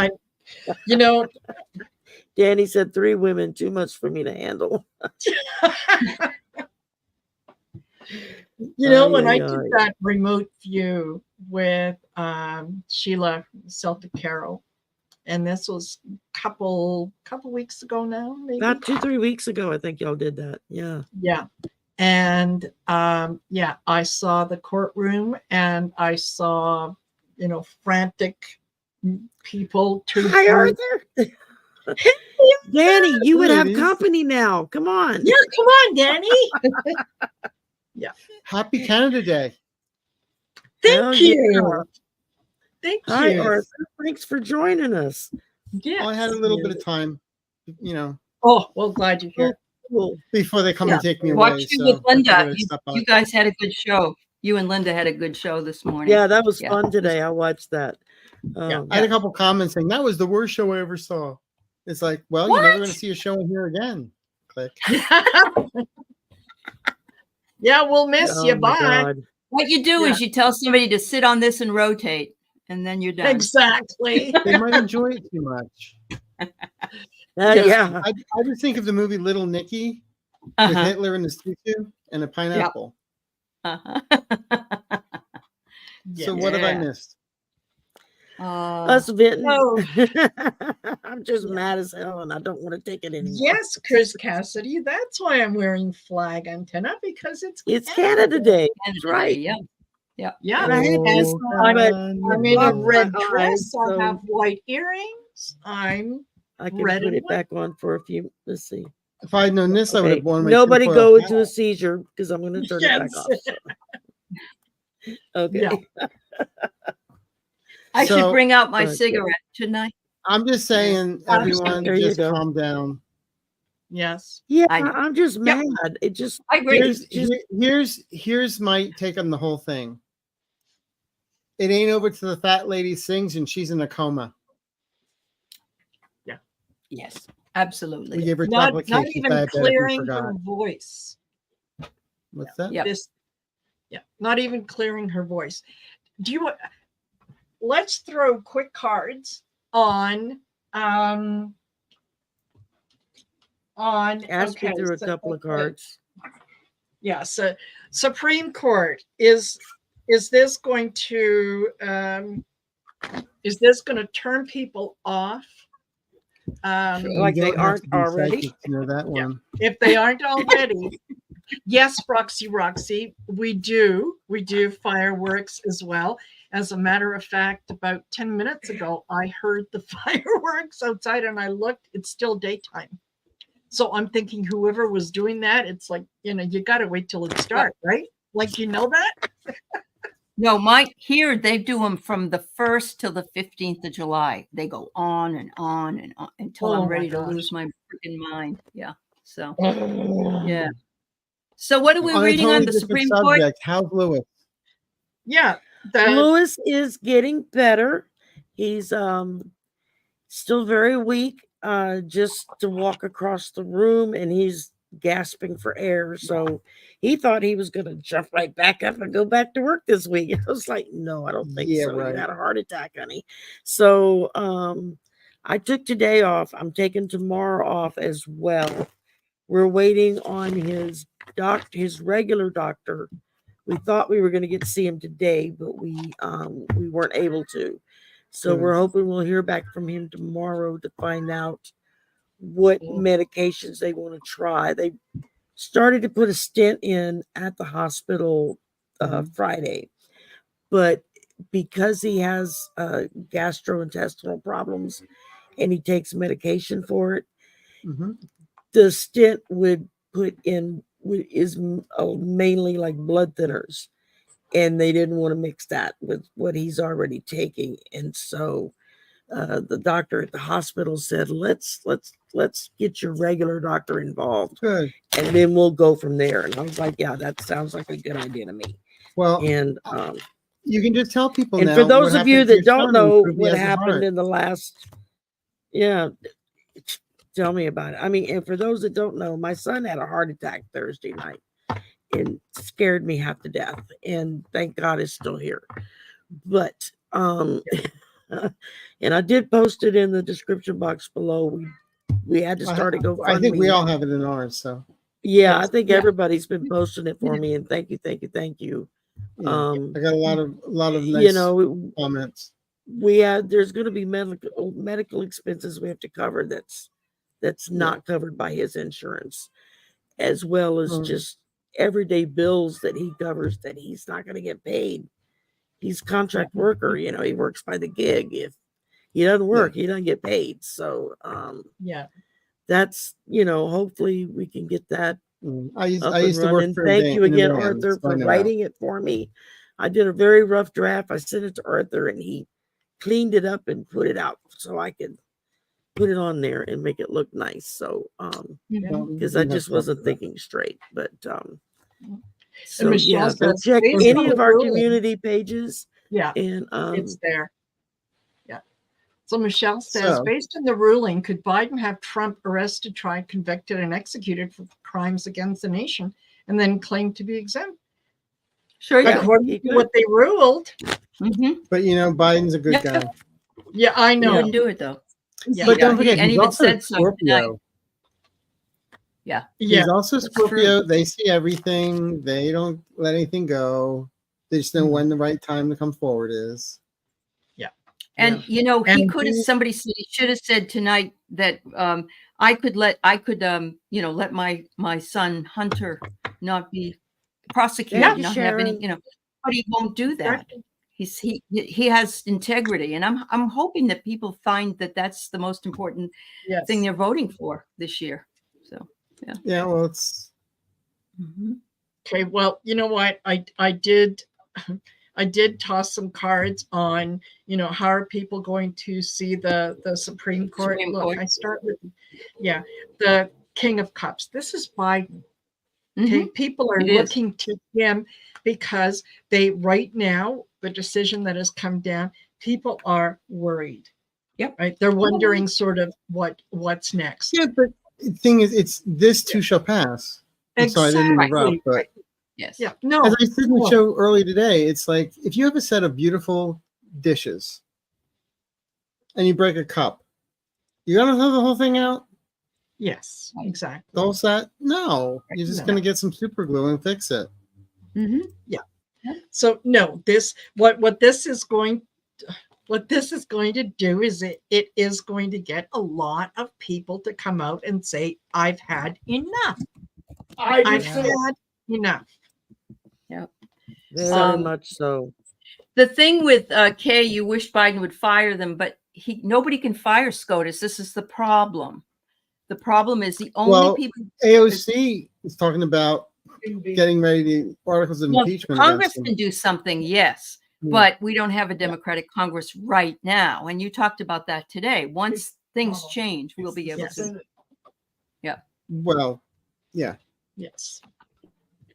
Speaker 1: Danny said 3 women, too much for me to handle.
Speaker 2: When I did that remote view with Sheila Celtic Carroll, and this was a couple weeks ago now, maybe
Speaker 1: About 2-3 weeks ago, I think y'all did that. Yeah.
Speaker 2: Yeah. And I saw the courtroom and I saw, frantic people.
Speaker 1: Hi, Arthur. Danny, you would have
Speaker 4: Ladies.
Speaker 1: company now. Come on.
Speaker 2: Yeah, come on, Danny.
Speaker 4: Happy Canada Day.
Speaker 1: Hell
Speaker 2: Thank you. Thank
Speaker 1: Hi,
Speaker 2: you.
Speaker 1: Arthur. Thanks for joining us.
Speaker 2: Yes.
Speaker 4: Well, I had a little bit of time,
Speaker 2: Oh, well, glad you're here.
Speaker 1: Cool.
Speaker 4: before they come and take me
Speaker 3: Watch
Speaker 4: away.
Speaker 3: you
Speaker 4: So
Speaker 3: with
Speaker 4: I
Speaker 3: Linda.
Speaker 4: figured I'd stop by.
Speaker 3: You guys had a good show. You and Linda had a good show this morning.
Speaker 1: Yeah, that was
Speaker 3: Yeah.
Speaker 1: fun today. I watched that.
Speaker 2: Yeah.
Speaker 4: I had a couple comments saying that was the worst show I ever saw. It's like, well, you're never going to see a show in here again. Click.
Speaker 2: Yeah, we'll miss
Speaker 1: Oh
Speaker 2: you.
Speaker 1: my
Speaker 2: Bye.
Speaker 1: God.
Speaker 3: What you do
Speaker 2: Yeah.
Speaker 3: is you tell somebody to sit on this and rotate, and then you're done.
Speaker 2: Exactly.
Speaker 4: They might enjoy it too much.
Speaker 1: Yeah.
Speaker 4: I just think of the movie Little Nicky with
Speaker 3: Uh-huh.
Speaker 4: Hitler in his tutu and a pineapple.
Speaker 3: Uh-huh.
Speaker 4: So what have I
Speaker 3: Yeah.
Speaker 4: missed?
Speaker 1: Us venting.
Speaker 2: no.
Speaker 1: I'm just mad as hell and I don't want to take it anymore.
Speaker 2: Yes, Chris Cassidy. That's why I'm wearing flag antenna, because
Speaker 1: It's Canada Day. That's right.
Speaker 3: Yeah.
Speaker 2: Yeah.
Speaker 1: And I had this,
Speaker 2: I'm in a
Speaker 1: Off
Speaker 2: red
Speaker 1: my
Speaker 2: dress.
Speaker 1: eyes, so-
Speaker 2: I have white earrings. I'm
Speaker 1: I can
Speaker 2: red
Speaker 1: put
Speaker 2: and
Speaker 1: it
Speaker 2: white.
Speaker 1: back on for a few. Let's see.
Speaker 4: If I'd known this, I would
Speaker 1: Okay.
Speaker 4: have worn my
Speaker 1: Nobody
Speaker 4: tinfoil
Speaker 1: go
Speaker 4: hat.
Speaker 1: into a seizure because I'm going to turn it back
Speaker 2: Yes.
Speaker 1: off. So. Okay.
Speaker 2: Yeah.
Speaker 3: I should
Speaker 4: So,
Speaker 3: bring out my
Speaker 1: okay.
Speaker 3: cigarette tonight.
Speaker 4: I'm just saying, everyone,
Speaker 1: There you
Speaker 4: just
Speaker 1: go.
Speaker 4: calm down.
Speaker 2: Yes.
Speaker 1: Yeah,
Speaker 3: I-
Speaker 1: I'm just
Speaker 2: Yep.
Speaker 1: mad. It just
Speaker 3: I agree.
Speaker 4: Here's my take on the whole thing. It ain't over till the fat lady sings and she's in a coma.
Speaker 3: Yes,
Speaker 4: We
Speaker 3: absolutely.
Speaker 4: gave her
Speaker 2: Not
Speaker 4: chocolate cake. She's
Speaker 2: even
Speaker 4: diabetic. We
Speaker 2: clearing
Speaker 4: forgot.
Speaker 2: her voice.
Speaker 4: What's that?
Speaker 3: Yep.
Speaker 2: Not even clearing her voice. Do you want? Let's throw quick cards on.
Speaker 1: ask me through a couple of cards.
Speaker 2: Yeah. So Supreme Court is this going to turn people off?
Speaker 1: Like
Speaker 4: You
Speaker 1: they
Speaker 4: don't have
Speaker 1: aren't
Speaker 4: to be
Speaker 1: already.
Speaker 4: psychic to know that one.
Speaker 2: If they aren't already. Yes, Roxy, we do fireworks as well. As a matter of fact, about 10 minutes ago, I heard the fireworks outside and I looked, it's still daytime. So I'm thinking whoever was doing that, it's like, you got to wait till it starts, right? Like, that?
Speaker 3: No, here they do them from the 1st till the 15th of July. They go on and on and on until
Speaker 2: Oh
Speaker 3: I'm
Speaker 2: my
Speaker 3: ready to
Speaker 2: gosh.
Speaker 3: lose my freaking mind. Yeah. So, yeah. So what are we reading
Speaker 4: totally
Speaker 3: on the
Speaker 4: different
Speaker 3: Supreme Court?
Speaker 4: subject. How's Lewis?
Speaker 2: Yeah.
Speaker 1: Lewis is getting better. He's still very weak, just to walk across the room, and he's gasping for air. So he thought he was going to jump right back up and go back to work this week. I was like, no, I don't think so.
Speaker 4: Right.
Speaker 1: You had a heart attack, honey. So I took today off. I'm taking tomorrow off as well. We're waiting on his regular doctor. We thought we were going to get to see him today, but we weren't able to. So we're hoping we'll hear back from him tomorrow to find out what medications they want to try. They started to put a stent in at the hospital Friday, but because he has gastrointestinal problems and he takes medication for it, the stent would put in is mainly like blood thinners, and they didn't want to mix that with what he's already taking. And so the doctor at the hospital said, let's get your regular doctor involved.
Speaker 4: Good.
Speaker 1: And then we'll go from there. And I was like, yeah, that sounds like a good idea to me.
Speaker 4: Well,
Speaker 1: and
Speaker 4: you can just tell people
Speaker 1: and
Speaker 4: now.
Speaker 1: for those
Speaker 4: what
Speaker 1: of you
Speaker 4: happened to
Speaker 1: that
Speaker 4: your
Speaker 1: don't
Speaker 4: son
Speaker 1: know
Speaker 4: when he
Speaker 1: what
Speaker 4: has a
Speaker 1: happened
Speaker 4: heart.
Speaker 1: in the last, tell me about it. I mean, and for those that don't know, my son had a heart attack Thursday night and scared me half to death. And thank God it's still here. But and I did post it in the description box below. We had to start a GoFundMe.
Speaker 4: I think we all have it in ours. So
Speaker 1: yeah, I think everybody's been posting it for me, and thank you.
Speaker 4: yeah, I got a lot of nice comments.
Speaker 1: There's going to be medical expenses we have to cover that's not covered by his insurance, as well as just everyday bills that he covers that he's not going to get paid. He's contract worker, he works by the gig. If he doesn't work, he doesn't get paid. So that's hopefully we can get that
Speaker 4: I used to
Speaker 1: running.
Speaker 4: work for
Speaker 1: Thank you again,
Speaker 4: van,
Speaker 1: Arthur,
Speaker 4: so
Speaker 1: for writing it for me. I did a very rough draft. I sent it to Arthur and he cleaned it up and put it out so I could put it on there and make it look nice. So because I just wasn't thinking straight. But so yeah, go check any of our community pages.
Speaker 2: Yeah,
Speaker 1: and
Speaker 2: it's there. Yeah. So Michelle says, based on the ruling, could Biden have Trump arrested, tried, convicted, and executed for crimes against the nation, and then claimed to be exempt?
Speaker 3: Sure, yeah.
Speaker 2: According to what they ruled.
Speaker 4: But Biden's a good guy.
Speaker 2: Yeah, I know.
Speaker 3: He wouldn't do it though.
Speaker 4: Yeah. But don't forget, he's also Scorpio.
Speaker 3: Yeah.
Speaker 4: He's also Scorpio. They see everything. They don't let anything go. They just know when the right time to come forward is.
Speaker 2: Yeah.
Speaker 3: And he could have, somebody should have said tonight that I could let my son Hunter not be prosecuted, not have any, but he won't do that. He has integrity, and I'm hoping that people find that that's the most important thing they're voting for this year. So yeah.
Speaker 4: Well, it's
Speaker 2: okay. Well, you know what? I did I did toss some cards on, how are people going to see the Supreme Court?
Speaker 3: Supreme
Speaker 2: Look,
Speaker 3: Court.
Speaker 2: I start with, the King of Cups. This is Biden. Okay, people are
Speaker 3: It is.
Speaker 2: looking to him because right now, the decision that has come down, people are worried.
Speaker 3: Yep.
Speaker 2: Right. They're wondering sort of what's next.
Speaker 4: Yeah, but the thing is, it's this too shall pass. I'm sorry, I didn't interrupt,
Speaker 2: Exactly.
Speaker 4: but
Speaker 3: Yes.
Speaker 2: Yeah. No.
Speaker 4: as I said in the show early today, it's like if you have a set of beautiful dishes and you break a cup, you're gonna throw the whole thing out?
Speaker 2: Yes, exactly.
Speaker 4: The whole set? No. You're just
Speaker 2: No.
Speaker 4: gonna get some super glue and fix it.
Speaker 2: So no, what this is going to do is it is going to get a lot of people to come out and say, I've had enough. I've had enough.
Speaker 3: Yep.
Speaker 1: Very much so.
Speaker 3: The thing with Kay, you wish Biden would fire them, but nobody can fire SCOTUS. This is the problem. The problem is the only people.
Speaker 4: AOC is talking about getting ready to articles of impeachment.
Speaker 3: Congress can do something, yes,
Speaker 4: Hmm.
Speaker 3: but we don't have a Democratic Congress right now. And you talked about that today. Once things change, we'll be able to. Yeah.
Speaker 4: Well, yeah.
Speaker 2: Yes.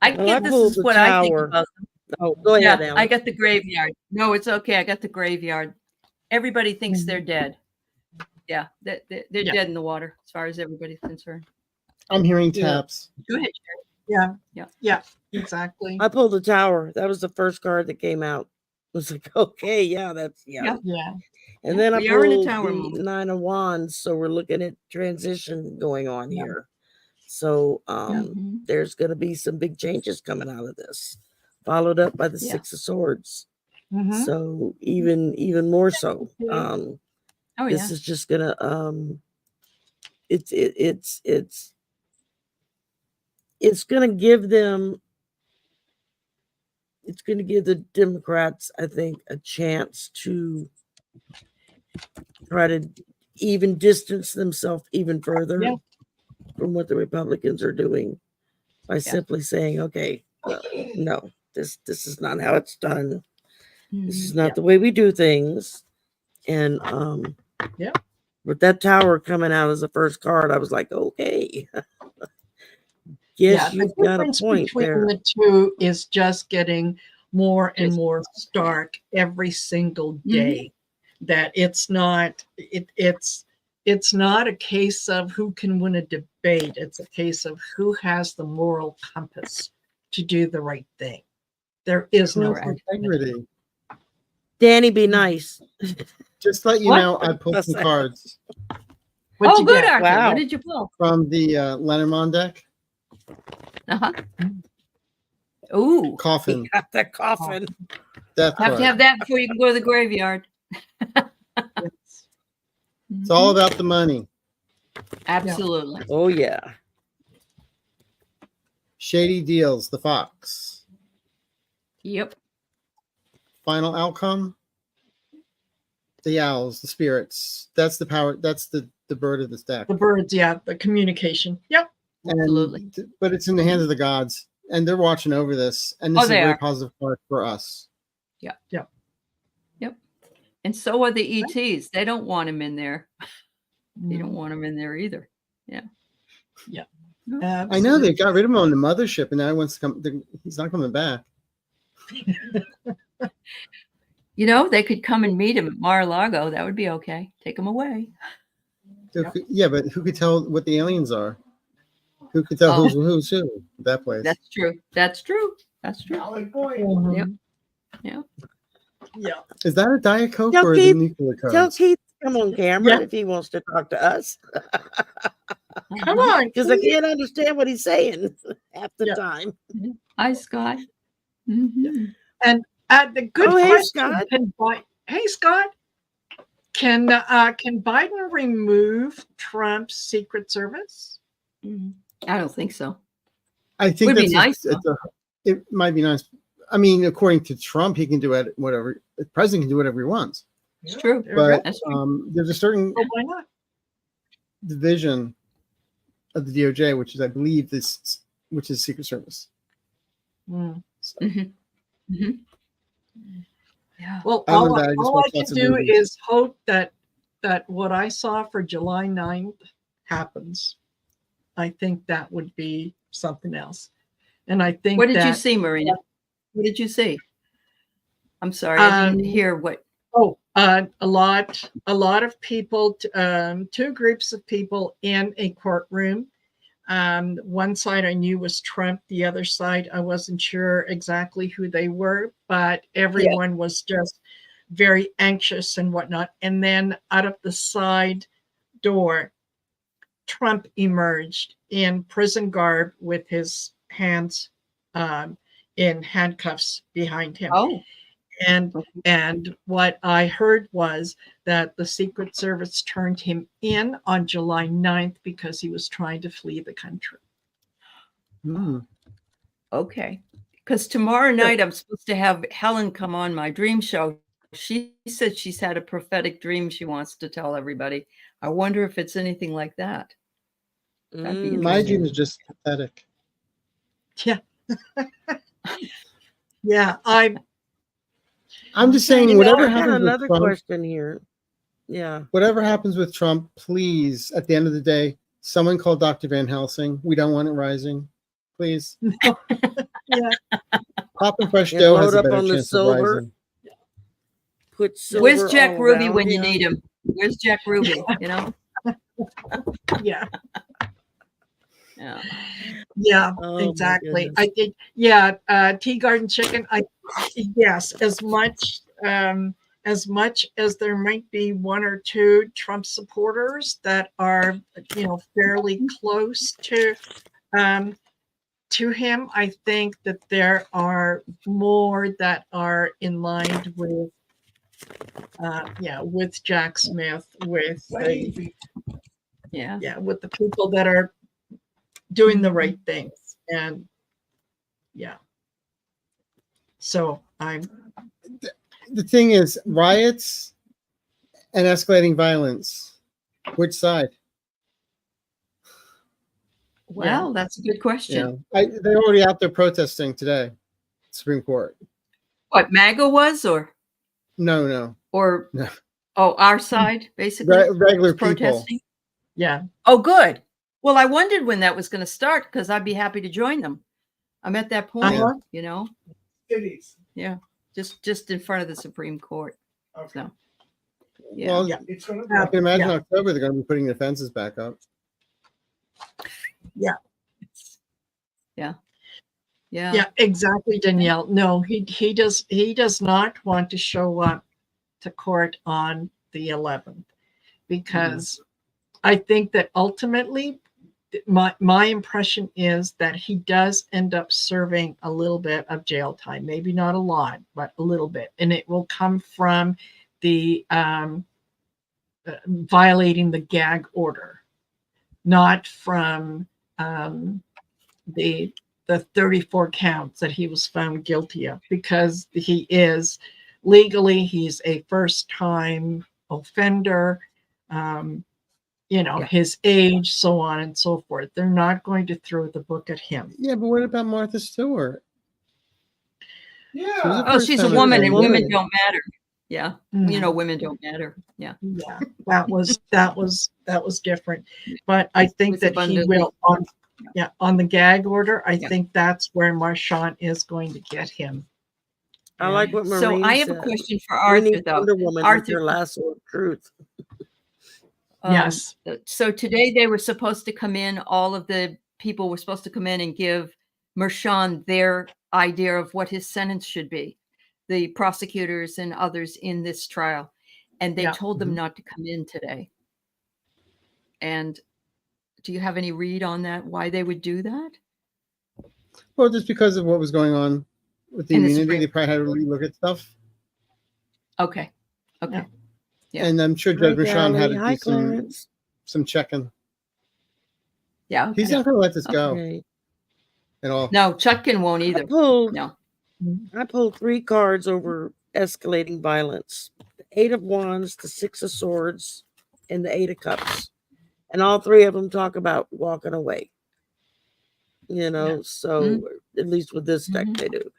Speaker 3: This is what I think about them.
Speaker 1: Oh, go ahead,
Speaker 3: Yeah,
Speaker 1: Alan.
Speaker 3: I got the graveyard. No, it's okay. I got the graveyard. Everybody thinks they're dead. Yeah, they're dead in the water as far as everybody's concerned.
Speaker 4: I'm hearing taps.
Speaker 3: Go ahead,
Speaker 2: Yeah, exactly.
Speaker 1: I pulled the tower. That was the first card that came out. It was like, okay, yeah, that's
Speaker 2: Yeah.
Speaker 1: And then I
Speaker 3: We are in a
Speaker 1: pulled
Speaker 3: tower
Speaker 1: the
Speaker 3: moment.
Speaker 1: 9 of Wands, so we're looking at transition going on here. So there's going to be some big changes coming out of this, followed up by the 6 of Swords. So even more so. This is just gonna it's gonna give them, it's gonna give the Democrats, I think, a chance to try to even distance themselves even further from what the Republicans are doing by simply saying, okay, no, this is not how it's done. This is not the way we do things. And with that tower coming out as the first card, I was like, okay. Yes, you've got a point
Speaker 2: between
Speaker 1: there.
Speaker 2: the two is just getting more and more stark every single day. That it's not a case of who can win a debate. It's a case of who has the moral compass to do the right thing. There is no
Speaker 4: integrity.
Speaker 1: Danny, be nice.
Speaker 4: Just let you know, I pulled some cards.
Speaker 2: What'd you
Speaker 3: good,
Speaker 2: get?
Speaker 3: Arthur.
Speaker 1: Wow.
Speaker 3: What did you pull?
Speaker 4: From the Lenormand deck.
Speaker 3: Ooh.
Speaker 4: Coffin.
Speaker 1: Got that coffin.
Speaker 4: Death
Speaker 3: Have
Speaker 4: card.
Speaker 3: to have that before you can go to the graveyard.
Speaker 4: It's all about the money.
Speaker 3: Absolutely.
Speaker 1: Oh yeah.
Speaker 4: Shady deals, the fox.
Speaker 3: Yep.
Speaker 4: Final outcome. The owls, the spirits. That's the power. That's the bird of this deck.
Speaker 2: The birds, the communication. Yep.
Speaker 3: Absolutely.
Speaker 4: But it's in the hands of the gods, and they're watching over this. And this is a very positive part for us.
Speaker 3: Yep. And so are the ETs. They don't want him in there. They don't want him in there either. Yeah.
Speaker 4: I know they got rid of him on the mothership, and now he wants to come. He's not coming back.
Speaker 3: They could come and meet him at Mar-a-Lago. That would be okay. Take him away.
Speaker 4: Yeah, but who could tell what the aliens are? Who could tell who's who at that place?
Speaker 3: That's true. That's true. Yep.
Speaker 2: Yeah.
Speaker 4: Is that a Diet Coke
Speaker 1: Tell
Speaker 4: or
Speaker 1: Keith-
Speaker 4: the nuclear codes?
Speaker 1: Tell Keith to come on camera if he wants to talk to us.
Speaker 2: Come on.
Speaker 1: Because I can't understand what he's saying half the time.
Speaker 3: Hi, Scott.
Speaker 2: And the good
Speaker 1: Oh, hey,
Speaker 2: question.
Speaker 1: Scott.
Speaker 2: Hey, Scott. Can Biden remove Trump's Secret Service?
Speaker 3: I don't think so.
Speaker 4: I think
Speaker 3: Would be
Speaker 4: that's
Speaker 3: nice,
Speaker 4: it might be nice. I mean, according to Trump, he can do whatever. The president can do whatever he wants.
Speaker 3: It's true.
Speaker 4: But
Speaker 3: That's true.
Speaker 4: there's a certain
Speaker 2: Well, why not?
Speaker 4: division of the DOJ, which is, I believe, which is Secret Service.
Speaker 2: Mm.
Speaker 4: So,
Speaker 3: Yeah.
Speaker 2: Well,
Speaker 4: I don't know
Speaker 2: all,
Speaker 4: that. I just
Speaker 2: all
Speaker 4: watch
Speaker 2: I can
Speaker 4: lots of
Speaker 2: do
Speaker 4: movies.
Speaker 2: is hope that what I saw for July 9th happens. I think that would be something else. And I think
Speaker 3: What did you
Speaker 2: that
Speaker 3: see, Marina? What did you see? I'm sorry, I didn't hear what.
Speaker 2: a lot of people, two groups of people in a courtroom. One side I knew was Trump. The other side, I wasn't sure exactly who they were, but everyone was just very anxious and whatnot. And then out of the side door, Trump emerged in prison garb with his hands in handcuffs behind him.
Speaker 3: Oh,
Speaker 2: And what I heard was that the Secret Service turned him in on July 9th because he was trying to flee the country.
Speaker 4: Hmm.
Speaker 3: okay. Because tomorrow night I'm supposed to have Helen come on my dream show. She said she's had a prophetic dream she wants to tell everybody. I wonder if it's anything like that. That'd be
Speaker 4: My
Speaker 3: interesting.
Speaker 4: dream is just pathetic.
Speaker 2: Yeah. Yeah,
Speaker 4: I'm just saying,
Speaker 1: You know,
Speaker 4: whatever
Speaker 1: I got
Speaker 4: happens with
Speaker 1: another
Speaker 4: Trump,
Speaker 1: question here. Yeah.
Speaker 4: whatever happens with Trump, please, at the end of the day, someone call Dr. Van Helsing. We don't want it rising. Please.
Speaker 2: yeah.
Speaker 4: Popping fresh
Speaker 1: And
Speaker 4: dough
Speaker 1: load
Speaker 4: has a
Speaker 1: up
Speaker 4: better
Speaker 1: on the
Speaker 4: chance of
Speaker 1: silver.
Speaker 4: rising.
Speaker 1: Put silver
Speaker 3: Where's Jack
Speaker 1: all
Speaker 3: Ruby
Speaker 1: around
Speaker 3: when you
Speaker 1: him.
Speaker 3: need him? Where's Jack Ruby? You know?
Speaker 2: Yeah.
Speaker 3: Yeah.
Speaker 2: Yeah,
Speaker 1: Oh, my
Speaker 2: exactly.
Speaker 1: goodness.
Speaker 2: I think, yeah, tea garden chicken. Yes, as much as there might be one or two Trump supporters that are, fairly close to him, I think that there are more that are in line with, with Jack Smith, with with the people that are doing the right things. And so
Speaker 4: The thing is, riots and escalating violence. Which side?
Speaker 3: Well, that's a good question.
Speaker 4: They're already out there protesting today, Supreme Court.
Speaker 3: What, MAGA was or
Speaker 4: No.
Speaker 3: our side, basically?
Speaker 4: Regular people.
Speaker 3: Protesting?
Speaker 2: yeah.
Speaker 3: Oh, good. Well, I wondered when that was going to start because I'd be happy to join them. I'm at that point,
Speaker 5: Cities.
Speaker 3: Yeah, just in front of the Supreme Court.
Speaker 5: Okay.
Speaker 3: So, yeah.
Speaker 4: Well,
Speaker 5: It's going
Speaker 4: I
Speaker 5: to
Speaker 4: can imagine October they're going to be putting the fences back up.
Speaker 2: Yeah, exactly, Danielle. No, he does not want to show up to court on the 11th because I think that ultimately my impression is that he does end up serving a little bit of jail time, maybe not a lot, but a little bit, and it will come from the violating the gag order, not from the 34 counts that he was found guilty of, because he is legally, he's a first time offender, his age, so on and so forth. They're not going to throw the book at him.
Speaker 4: Yeah, but what about Martha Stewart?
Speaker 5: Yeah.
Speaker 3: Oh, she's a
Speaker 4: first-time
Speaker 3: woman and
Speaker 4: offender.
Speaker 3: women don't matter. Yeah.
Speaker 2: Mm.
Speaker 3: Women don't matter. Yeah.
Speaker 2: Yeah, that was different. But I think
Speaker 3: With
Speaker 2: that he
Speaker 3: abundantly-
Speaker 2: will on the gag order. I
Speaker 3: Yeah.
Speaker 2: think that's where Marchant is going to get him.
Speaker 1: I like what Maureen
Speaker 3: So I have a
Speaker 1: said.
Speaker 3: question for
Speaker 1: We
Speaker 3: Arthur,
Speaker 1: need
Speaker 3: though.
Speaker 1: Wonder Woman with
Speaker 3: Arthur,
Speaker 1: your lasso of truth.
Speaker 2: Yes.
Speaker 3: So today they were supposed to come in, all of the people were supposed to come in and give Marchand their idea of what his sentence should be, the prosecutors and others in this trial. And they told them not to come in today. And do you have any read on that, why they would do that?
Speaker 4: Well, just because of what was going on with the
Speaker 3: In the
Speaker 4: immunity,
Speaker 3: Supreme-
Speaker 4: they probably had to relook at stuff.
Speaker 3: Okay. Yeah.
Speaker 4: And I'm sure Judge
Speaker 1: Hi,
Speaker 4: Marchand had
Speaker 1: Callie.
Speaker 4: to
Speaker 1: Hi,
Speaker 4: do
Speaker 1: Clarence.
Speaker 4: some checking.
Speaker 3: Yeah. Okay.
Speaker 4: He's not going to let this go
Speaker 1: Okay.
Speaker 4: at all.
Speaker 3: No, Chutkin won't either.
Speaker 1: I pulled 3 cards over escalating violence: the 8 of Wands, the 6 of Swords, and the 8 of Cups. And all 3 of them talk about walking away. So at least with this deck they do.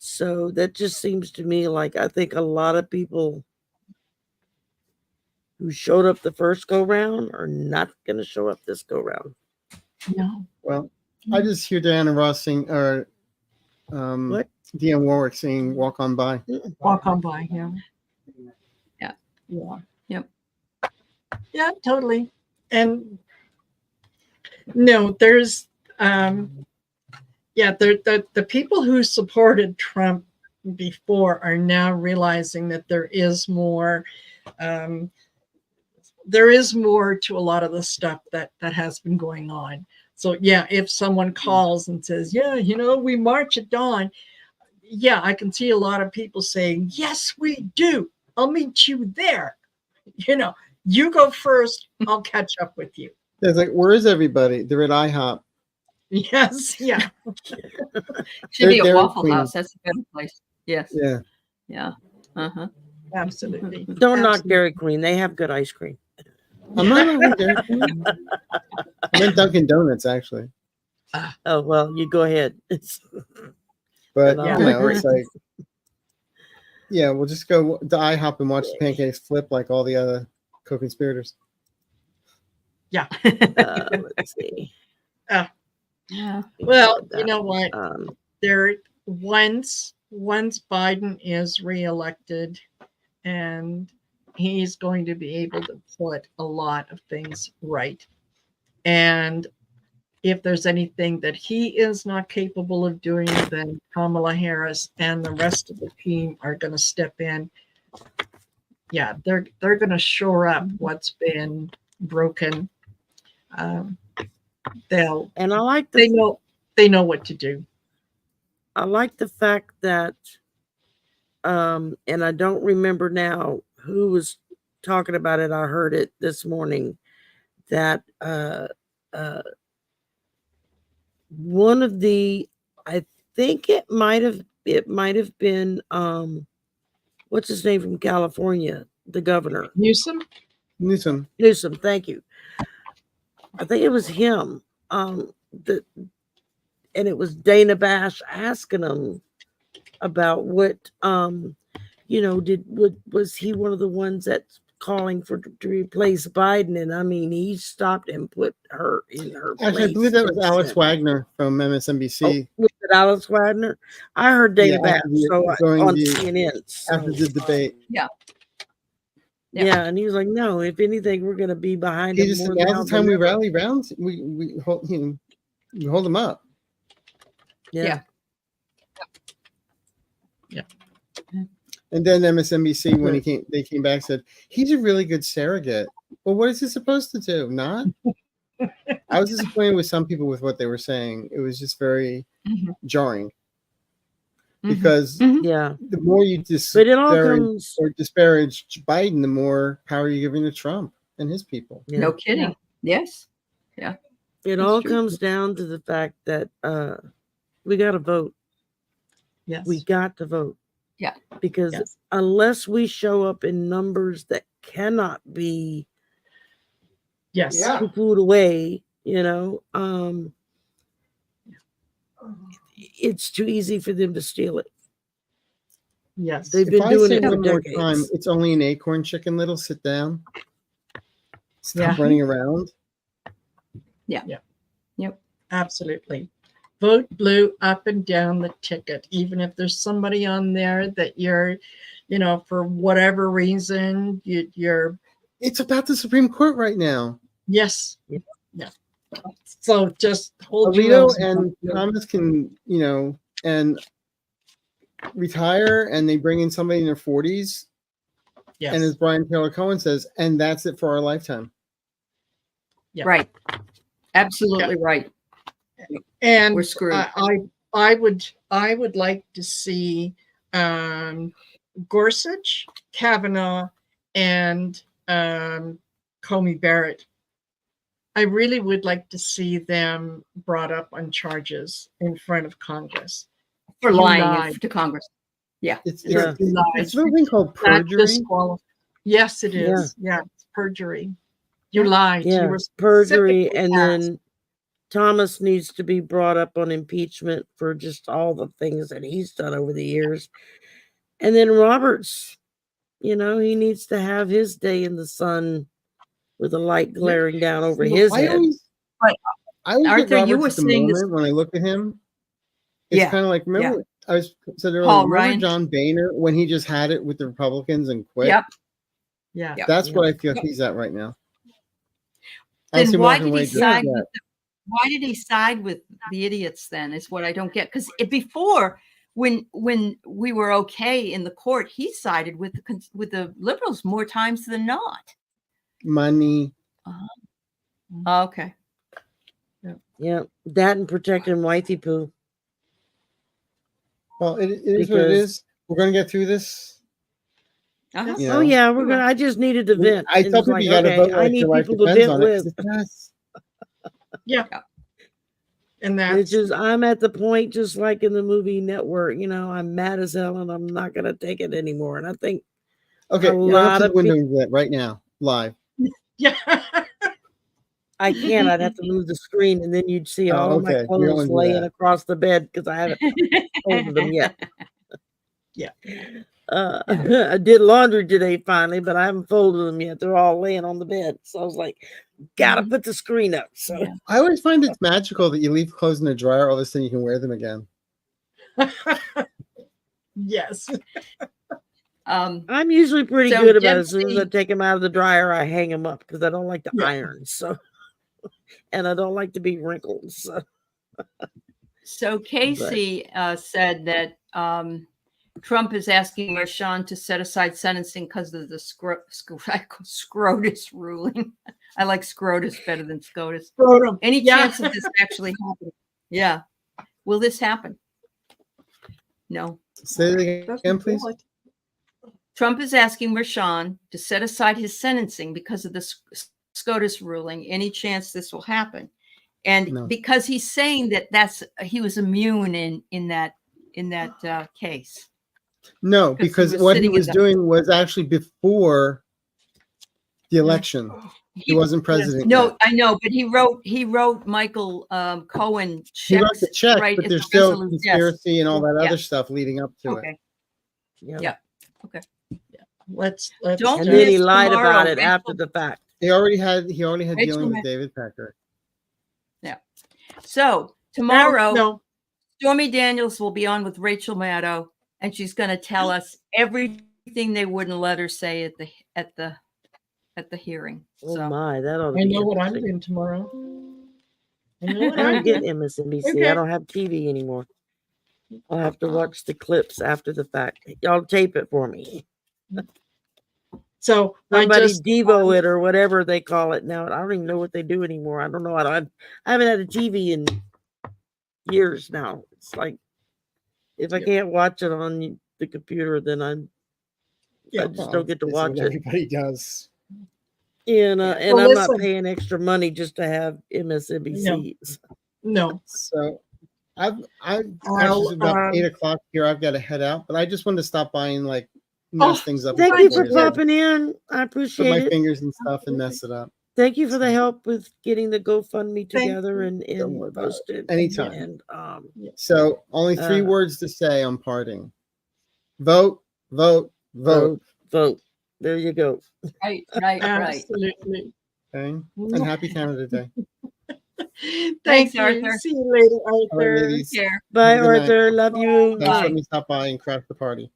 Speaker 1: So that just seems to me like I think a lot of people who showed up the first go round are not going to show up this go round.
Speaker 2: No.
Speaker 4: Well, I just hear Diana Ross sing, or
Speaker 1: What?
Speaker 4: Dionne Warwick singing "Walk On By."
Speaker 2: Walk on by him.
Speaker 3: Yeah.
Speaker 2: Yeah.
Speaker 3: Yep.
Speaker 2: Yeah, totally. And no, there's the people who supported Trump before are now realizing that there is more to a lot of the stuff that has been going on. So yeah, if someone calls and says, yeah, we march at dawn, yeah, I can see a lot of people saying, yes, we do. I'll meet you there. You go first, I'll catch up with you.
Speaker 4: It's like, where is everybody? They're at IHOP.
Speaker 2: Yes, yeah.
Speaker 3: Should be a
Speaker 4: Dairy
Speaker 3: Waffle
Speaker 4: Queen.
Speaker 3: House. That's a better place. Yes.
Speaker 4: Yeah.
Speaker 3: Yeah. Uh-huh.
Speaker 2: Absolutely.
Speaker 1: Don't knock
Speaker 2: Absolutely.
Speaker 1: Dairy Queen. They have good ice cream.
Speaker 4: I'm not knocking Dairy Queen. I meant Dunkin' Donuts, actually.
Speaker 1: Oh, well, you go ahead.
Speaker 4: But,
Speaker 1: Yeah.
Speaker 4: it's like, yeah, we'll just go to IHOP and watch the pancakes flip like all the other co-conspirators.
Speaker 1: Let's see.
Speaker 3: Yeah.
Speaker 2: Well, you know what?
Speaker 1: Um,
Speaker 2: There once Biden is reelected, and he's going to be able to put a lot of things right. And if there's anything that he is not capable of doing, then Kamala Harris and the rest of the team are going to step in. Yeah, they're going to shore up what's been broken.
Speaker 1: and I like
Speaker 2: they know what to do.
Speaker 1: I like the fact that, and I don't remember now who was talking about it. I heard it this morning that one of the, I think it might have been what's his name from California, the governor
Speaker 2: Newsom.
Speaker 4: Newsom.
Speaker 1: Thank you. I think it was him. And it was Dana Bash asking him about what was he one of the ones that's calling to replace Biden? And I mean, he stopped and put her in her place.
Speaker 4: Actually, I believe that was Alex Wagner from MSNBC.
Speaker 1: Was it Alex Wagner? I heard Dana Bash on CNN
Speaker 4: after the debate.
Speaker 3: Yeah.
Speaker 1: Yeah, and he was like, "No, if anything, we're going to be behind him."
Speaker 4: He just said, "Now's the time we rally rounds. We hold him up."
Speaker 1: Yeah.
Speaker 4: And then MSNBC, when they came back, said he's a really good surrogate. Well, what is he supposed to do? Not. I was disappointed with some people with what they were saying. It was just very jarring. Because
Speaker 1: the
Speaker 4: more you disparage Biden, the more power you're giving to Trump and his people.
Speaker 1: Yeah.
Speaker 3: No kidding. Yes. Yeah.
Speaker 1: It all comes down to the fact that we got to vote.
Speaker 2: Yes.
Speaker 1: We got to vote.
Speaker 3: Yeah.
Speaker 1: Because unless we show up in numbers that cannot be pooed away, it's too easy for them to steal it.
Speaker 2: Yes.
Speaker 1: They've been doing it for decades.
Speaker 4: Time, it's only an acorn chicken, little sit down. Stop running around.
Speaker 3: Yeah. Yep.
Speaker 2: Absolutely. Vote blue up and down the ticket, even if there's somebody on there that you're, for whatever reason, you're.
Speaker 4: It's about the Supreme Court right now.
Speaker 2: Yes. Yeah. So just hold
Speaker 4: Alito and Thomas can, and retire, and they bring in somebody in their 40s.
Speaker 2: Yes.
Speaker 4: And as Brian Taylor Cohen says, and that's it for our lifetime.
Speaker 2: Yeah.
Speaker 3: Right. Absolutely right.
Speaker 2: And
Speaker 3: we're screwed.
Speaker 2: I would like to see Gorsuch, Kavanaugh, and Comey Barrett. I really would like to see them brought up on charges in front of Congress
Speaker 3: for lying to Congress. Yeah,
Speaker 4: it's something called perjury.
Speaker 2: Yes, it is. Yeah, it's perjury. You lied.
Speaker 1: Yeah,
Speaker 2: You were
Speaker 1: perjury, and then Thomas needs to be brought up on impeachment for just all the things that he's done over the years. And then Roberts, he needs to have his day in the sun with the light glaring down over his
Speaker 4: I
Speaker 1: head.
Speaker 4: always
Speaker 3: Arthur,
Speaker 4: get
Speaker 3: you
Speaker 4: Roberts
Speaker 3: were
Speaker 4: at the
Speaker 3: saying this-
Speaker 4: moment when I look at him. It's
Speaker 3: Yeah,
Speaker 4: kind of like, remember, I was said earlier,
Speaker 3: Paul
Speaker 4: remember
Speaker 3: Ryan?
Speaker 4: John Boehner when he just had it with the Republicans and quit?
Speaker 3: Yep.
Speaker 2: Yeah.
Speaker 3: Yep.
Speaker 4: That's what I feel
Speaker 3: Yep.
Speaker 4: he's at right now. I see
Speaker 3: Then
Speaker 4: him
Speaker 3: why
Speaker 4: walking
Speaker 3: did
Speaker 4: away
Speaker 3: he
Speaker 4: just
Speaker 3: side
Speaker 4: like
Speaker 3: with why did he side with the idiots then is what I don't get. Because before, when we were okay in the court, he sided with the liberals more times than not.
Speaker 4: money.
Speaker 3: Oh, okay.
Speaker 1: Yeah, that and protecting wifey poo.
Speaker 4: Well, it is what it
Speaker 1: Because-
Speaker 4: is. We're going to get through this.
Speaker 3: Uh-huh.
Speaker 4: You
Speaker 1: Oh
Speaker 4: know?
Speaker 1: yeah, we're gonna. I just needed to vent.
Speaker 4: I
Speaker 1: It
Speaker 4: tell
Speaker 1: was
Speaker 4: people
Speaker 1: like,
Speaker 4: you got to
Speaker 1: okay,
Speaker 4: vote
Speaker 1: I
Speaker 4: like
Speaker 1: need
Speaker 4: your life
Speaker 1: people to
Speaker 4: depends
Speaker 1: vent
Speaker 4: on it. 'cause
Speaker 1: with.
Speaker 4: it does.
Speaker 2: And
Speaker 1: It's
Speaker 2: that's
Speaker 1: just I'm at the point, just like in the movie Network. I'm mad as hell, and I'm not gonna take it anymore. And I think
Speaker 4: Okay,
Speaker 1: a
Speaker 4: run
Speaker 1: lot
Speaker 4: up to
Speaker 1: of
Speaker 4: the window and do that right now, live.
Speaker 2: yeah.
Speaker 1: I can't. I'd have to move the screen, and then you'd see
Speaker 4: Oh,
Speaker 1: all of my
Speaker 4: okay. We don't
Speaker 1: clothes
Speaker 4: wanna do
Speaker 1: laying
Speaker 4: that.
Speaker 1: across the bed because I haven't folded them yet.
Speaker 2: Yeah.
Speaker 1: I did laundry today finally, but I haven't folded them yet. They're all laying on the bed. So I was like, gotta put the screen up. So
Speaker 3: Yeah.
Speaker 4: I always find it's magical that you leave clothes in the dryer, all of a sudden you can wear them again.
Speaker 2: Yes.
Speaker 1: I'm usually pretty
Speaker 3: So
Speaker 1: good about it. As soon as I
Speaker 3: Dempsey-
Speaker 1: take them out of the dryer, I hang them up because I don't like to
Speaker 2: Yeah.
Speaker 1: iron. So, and I don't like to be wrinkled. So,
Speaker 3: So Casey said that Trump is asking Marshawn to set aside sentencing because of the SCOTUS ruling. I like SCOTUS better than SCOTUS.
Speaker 2: Scrotum.
Speaker 3: Any
Speaker 2: Yeah.
Speaker 3: chance of this actually happening? Yeah. Will this happen? No.
Speaker 4: Say it again, please.
Speaker 3: Trump is asking Marshawn to set aside his sentencing because of the SCOTUS ruling. Any chance this will happen? And
Speaker 4: No.
Speaker 3: because he's saying that he was immune in that case.
Speaker 4: No,
Speaker 3: Because he
Speaker 4: because
Speaker 3: was
Speaker 4: what he
Speaker 3: sitting in
Speaker 4: was
Speaker 3: the-
Speaker 4: doing was actually before the election. He wasn't president.
Speaker 3: No,
Speaker 4: yet.
Speaker 3: I know, but he wrote Michael Cohen
Speaker 4: He wrote
Speaker 3: checks
Speaker 4: the check,
Speaker 3: right
Speaker 4: but
Speaker 3: at
Speaker 4: there's
Speaker 3: the
Speaker 4: still
Speaker 3: resolute- yes.
Speaker 4: conspiracy and all that
Speaker 3: Yeah.
Speaker 4: other stuff leading up to it.
Speaker 3: Okay.
Speaker 1: yeah.
Speaker 3: Yeah.
Speaker 2: Let's
Speaker 3: Don't
Speaker 1: And then he
Speaker 3: miss
Speaker 1: lied
Speaker 3: tomorrow,
Speaker 1: about it
Speaker 3: Rachel.
Speaker 1: after the fact.
Speaker 4: He already had
Speaker 3: Rachel
Speaker 4: dealing with
Speaker 3: Mac-
Speaker 4: David Packer.
Speaker 3: So tomorrow,
Speaker 2: No.
Speaker 3: Stormy Daniels will be on with Rachel Maddow, and she's going to tell us everything they wouldn't let her say at the hearing.
Speaker 1: Oh
Speaker 3: So
Speaker 1: my, that ought to
Speaker 2: I
Speaker 1: be
Speaker 2: know what I'm
Speaker 1: interesting.
Speaker 2: doing tomorrow. I know
Speaker 1: I
Speaker 2: what I'm
Speaker 1: don't get
Speaker 2: doing.
Speaker 1: MSNBC.
Speaker 2: Okay.
Speaker 1: I don't have TV anymore. I'll have to watch the clips after the fact. Y'all tape it for me.
Speaker 2: So
Speaker 1: Somebody
Speaker 2: I just
Speaker 1: Devo it or whatever they call it now. I don't even know what they do anymore. I don't know. I haven't had a TV in years now. It's like if I
Speaker 2: Yep.
Speaker 1: can't watch it on the computer, then I
Speaker 2: Yeah.
Speaker 1: just don't get to
Speaker 4: This is
Speaker 1: watch
Speaker 4: what
Speaker 1: it.
Speaker 4: everybody does.
Speaker 1: And
Speaker 2: Well,
Speaker 1: I'm not
Speaker 2: listen.
Speaker 1: paying extra money just to have MSNBC.
Speaker 2: no.
Speaker 4: So I've
Speaker 2: Well,
Speaker 4: actually about 8 o'clock here. I've got to head out, but I just wanted to stop by and like mess
Speaker 2: Oh,
Speaker 4: things up.
Speaker 1: Thank
Speaker 4: before
Speaker 1: you for
Speaker 4: you guys
Speaker 1: popping in. I
Speaker 4: Put
Speaker 1: appreciate
Speaker 4: my
Speaker 1: it.
Speaker 4: fingers and stuff and mess it up.
Speaker 1: Thank you for the help with getting the GoFundMe
Speaker 2: Thank
Speaker 1: together and
Speaker 4: Don't worry about it.
Speaker 1: posted.
Speaker 4: Anytime.
Speaker 1: And
Speaker 4: So only three
Speaker 1: Uh,
Speaker 4: words to say on parting: vote, vote, vote.
Speaker 1: vote. There you go.
Speaker 3: right.
Speaker 2: Absolutely.
Speaker 4: Okay, and happy Canada Day.
Speaker 3: Thanks,
Speaker 2: Thank you.
Speaker 3: Arthur.
Speaker 2: See you later,
Speaker 4: All right,
Speaker 2: Arthur.
Speaker 4: ladies.
Speaker 3: Here.
Speaker 1: Bye,
Speaker 4: Have a good night.
Speaker 1: Arthur. Love you.
Speaker 4: Thanks for
Speaker 3: Bye.
Speaker 4: letting me stop by and crash the party.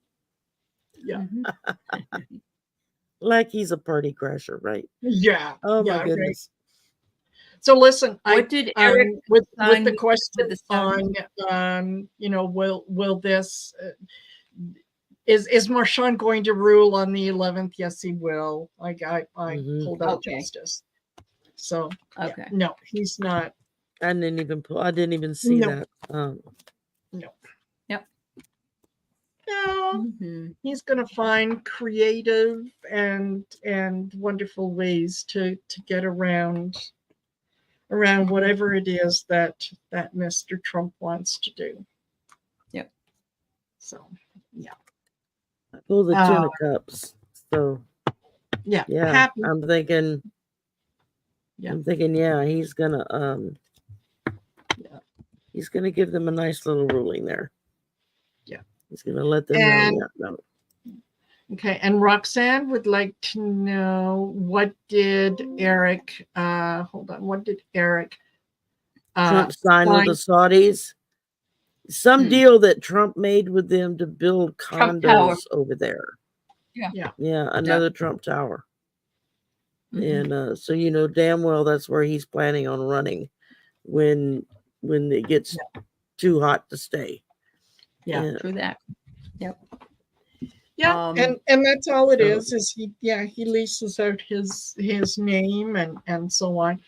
Speaker 2: Yeah.
Speaker 1: Like he's a party crasher, right?
Speaker 2: Yeah.
Speaker 1: Oh
Speaker 2: yeah,
Speaker 1: my
Speaker 2: right.
Speaker 1: goodness.
Speaker 2: So listen,
Speaker 3: What did Eric
Speaker 2: with
Speaker 3: sign
Speaker 2: the
Speaker 3: with
Speaker 2: question
Speaker 3: the sign?
Speaker 2: on will this is Marshawn going to rule on the 11th? Yes, he will. I
Speaker 1: Mhm.
Speaker 2: pulled out
Speaker 3: Okay.
Speaker 2: justice. So yeah,
Speaker 3: Okay.
Speaker 2: no, he's not.
Speaker 1: I didn't even see
Speaker 2: No.
Speaker 1: that.
Speaker 2: No,
Speaker 3: Mhm.
Speaker 2: he's going to find creative and wonderful ways to get around whatever it is that Mr. Trump wants to do.
Speaker 3: Yep.
Speaker 2: So yeah.
Speaker 1: I pulled the 10 of cups. So
Speaker 2: Yeah.
Speaker 1: yeah,
Speaker 2: Happy.
Speaker 1: I'm thinking,
Speaker 2: Yeah.
Speaker 1: yeah, he's gonna he's going to give them a nice little ruling there.
Speaker 2: Yeah.
Speaker 1: He's going to let them
Speaker 2: And-
Speaker 1: know. Yeah, no.
Speaker 2: Okay, and Roxanne would like to know, what did Eric, hold on, what did Eric
Speaker 1: Trump signed with the Saudis. Some deal that Trump made with them to build
Speaker 3: Trump Tower.
Speaker 1: condos over there.
Speaker 3: Yeah.
Speaker 1: Yeah, another Trump Tower.
Speaker 3: Mhm.
Speaker 1: And so you know damn well that's where he's planning on running when it gets too hot to stay.
Speaker 2: Yeah.
Speaker 3: True that. Yep.
Speaker 2: Yeah, and that's all it is he leases out his name and so on.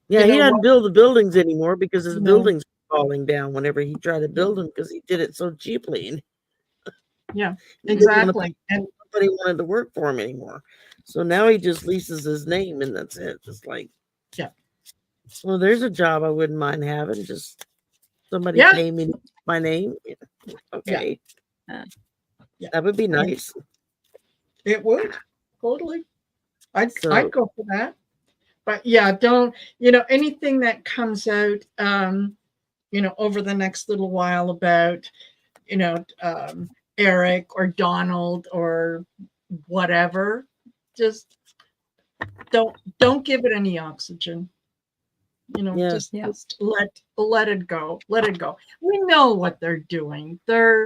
Speaker 1: Yeah,
Speaker 2: You
Speaker 1: he
Speaker 2: know
Speaker 1: doesn't
Speaker 2: what?
Speaker 1: build the buildings anymore because his
Speaker 2: No.
Speaker 1: buildings are falling down whenever he tried to build them because he did it so cheaply. And
Speaker 2: Yeah,
Speaker 1: he didn't wanna
Speaker 2: exactly. And
Speaker 1: nobody wanted to work for him anymore. So now he just leases his name and that's it. Just like,
Speaker 2: yeah.
Speaker 1: Well, there's a job I wouldn't mind having. Just somebody
Speaker 2: Yeah.
Speaker 1: pay me my name. Okay.
Speaker 2: Yeah.
Speaker 1: That would be nice.
Speaker 2: It would totally. I'd
Speaker 1: So-
Speaker 2: go for that. But yeah, don't, anything that comes out over the next little while about Eric or Donald or whatever, just don't give it any oxygen.
Speaker 1: Yeah.
Speaker 2: Just let it go. Let it go. We know what they're doing. That's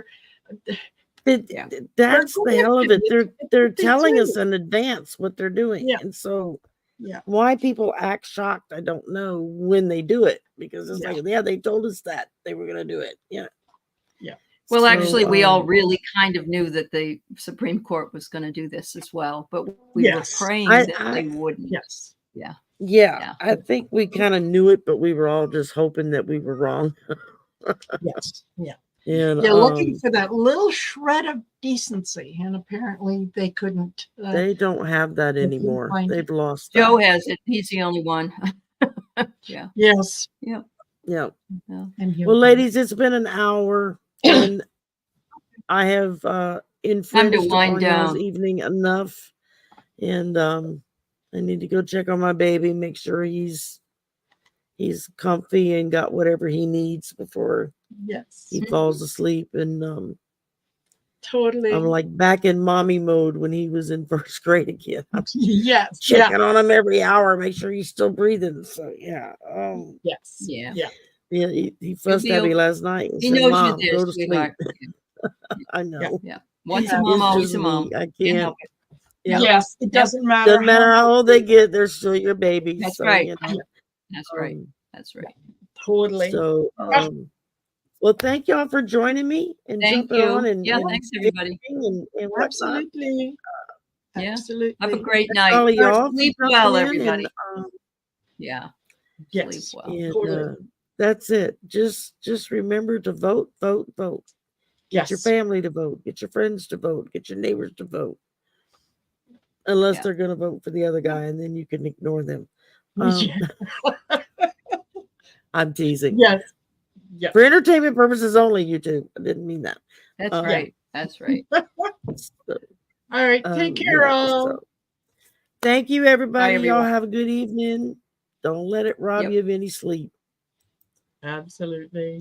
Speaker 1: the hell of it. They're
Speaker 2: They
Speaker 1: telling
Speaker 2: do.
Speaker 1: us in advance what they're doing.
Speaker 2: Yeah.
Speaker 1: And so
Speaker 2: Yeah.
Speaker 1: why people act shocked, I don't know when they do it. Because it's
Speaker 2: Yeah.
Speaker 1: like, yeah, they told us that they were gonna do it. Yeah.
Speaker 2: Yeah.
Speaker 3: Well,
Speaker 1: So,
Speaker 3: actually, we all really kind of knew that the Supreme Court was going to do this as well, but we
Speaker 2: Yes.
Speaker 3: were praying
Speaker 1: I-
Speaker 3: that they wouldn't.
Speaker 2: Yes.
Speaker 3: Yeah.
Speaker 1: Yeah, I think we kind of knew it, but we were all just hoping that we were wrong.
Speaker 2: Yes. Yeah.
Speaker 1: And
Speaker 2: You're looking for that little shred of decency, and apparently they couldn't.
Speaker 1: they don't have that
Speaker 2: couldn't
Speaker 1: anymore.
Speaker 2: find
Speaker 1: They've
Speaker 2: it.
Speaker 1: lost
Speaker 3: Joe
Speaker 1: that.
Speaker 3: has it. He's the only one. Yeah.
Speaker 2: Yes.
Speaker 1: Yeah.
Speaker 2: And
Speaker 1: Well, ladies, it's been an hour, and I have infringed
Speaker 3: wind
Speaker 1: upon y'all's
Speaker 3: down.
Speaker 1: evening enough, and I need to go check on my baby, make sure he's comfy and got whatever he needs before
Speaker 2: Yes.
Speaker 1: he falls asleep. And
Speaker 2: Totally.
Speaker 1: I'm like back in mommy mode when he was in first grade again. I'm
Speaker 2: Yes.
Speaker 1: checking on him every hour, make sure he's still breathing. So yeah,
Speaker 2: Yes.
Speaker 3: Yeah.
Speaker 2: Yeah.
Speaker 1: yeah, he fussed
Speaker 3: be
Speaker 1: at me
Speaker 3: okay.
Speaker 1: last night and
Speaker 3: He
Speaker 1: said,
Speaker 3: knows
Speaker 1: "Mom,
Speaker 3: you
Speaker 1: go
Speaker 3: did,
Speaker 1: to sleep."
Speaker 3: sweetheart.
Speaker 1: I know.
Speaker 3: Yeah. Once a
Speaker 2: Yeah.
Speaker 3: mom,
Speaker 1: It's
Speaker 3: always
Speaker 1: just
Speaker 3: a mom.
Speaker 1: me. I
Speaker 3: Can't
Speaker 1: can't.
Speaker 3: help it.
Speaker 1: Yeah.
Speaker 2: Yes. It doesn't matter.
Speaker 1: Doesn't matter how old they get, they're still your babies.
Speaker 3: That's
Speaker 1: So,
Speaker 3: right.
Speaker 1: you know,
Speaker 3: That's right. That's right.
Speaker 2: Totally.
Speaker 1: So, well, thank y'all for joining me and
Speaker 3: Thank
Speaker 1: jumping
Speaker 3: you.
Speaker 1: on and
Speaker 3: Thanks, everybody.
Speaker 1: and whatnot.
Speaker 2: Absolutely.
Speaker 3: Yeah.
Speaker 2: Absolutely.
Speaker 3: Have a great
Speaker 1: Thanks all
Speaker 3: night.
Speaker 1: of y'all for
Speaker 3: Sleep
Speaker 1: jumping
Speaker 3: well,
Speaker 1: in
Speaker 3: everybody.
Speaker 1: and,
Speaker 3: Yeah.
Speaker 2: Yes.
Speaker 3: Sleep well.
Speaker 1: and
Speaker 2: Totally.
Speaker 1: that's it. Just remember to vote, vote, vote. Get your
Speaker 2: Yes.
Speaker 1: family to vote. Get your friends to vote. Get your neighbors to vote. Unless
Speaker 3: Yeah.
Speaker 1: they're going to vote for the other guy, and then you can ignore them.
Speaker 2: Yeah.
Speaker 1: I'm teasing.
Speaker 2: Yes. Yes.
Speaker 1: For entertainment purposes only, YouTube. I didn't mean that.
Speaker 3: That's
Speaker 1: Yeah.
Speaker 3: right. That's right.
Speaker 1: So,
Speaker 2: All right. Take care,
Speaker 1: yeah,
Speaker 2: all.
Speaker 1: so thank you, everybody. Y'all
Speaker 3: everyone.
Speaker 1: have a good evening. Don't let it rob
Speaker 3: Yep.
Speaker 1: you of any sleep.
Speaker 2: Absolutely.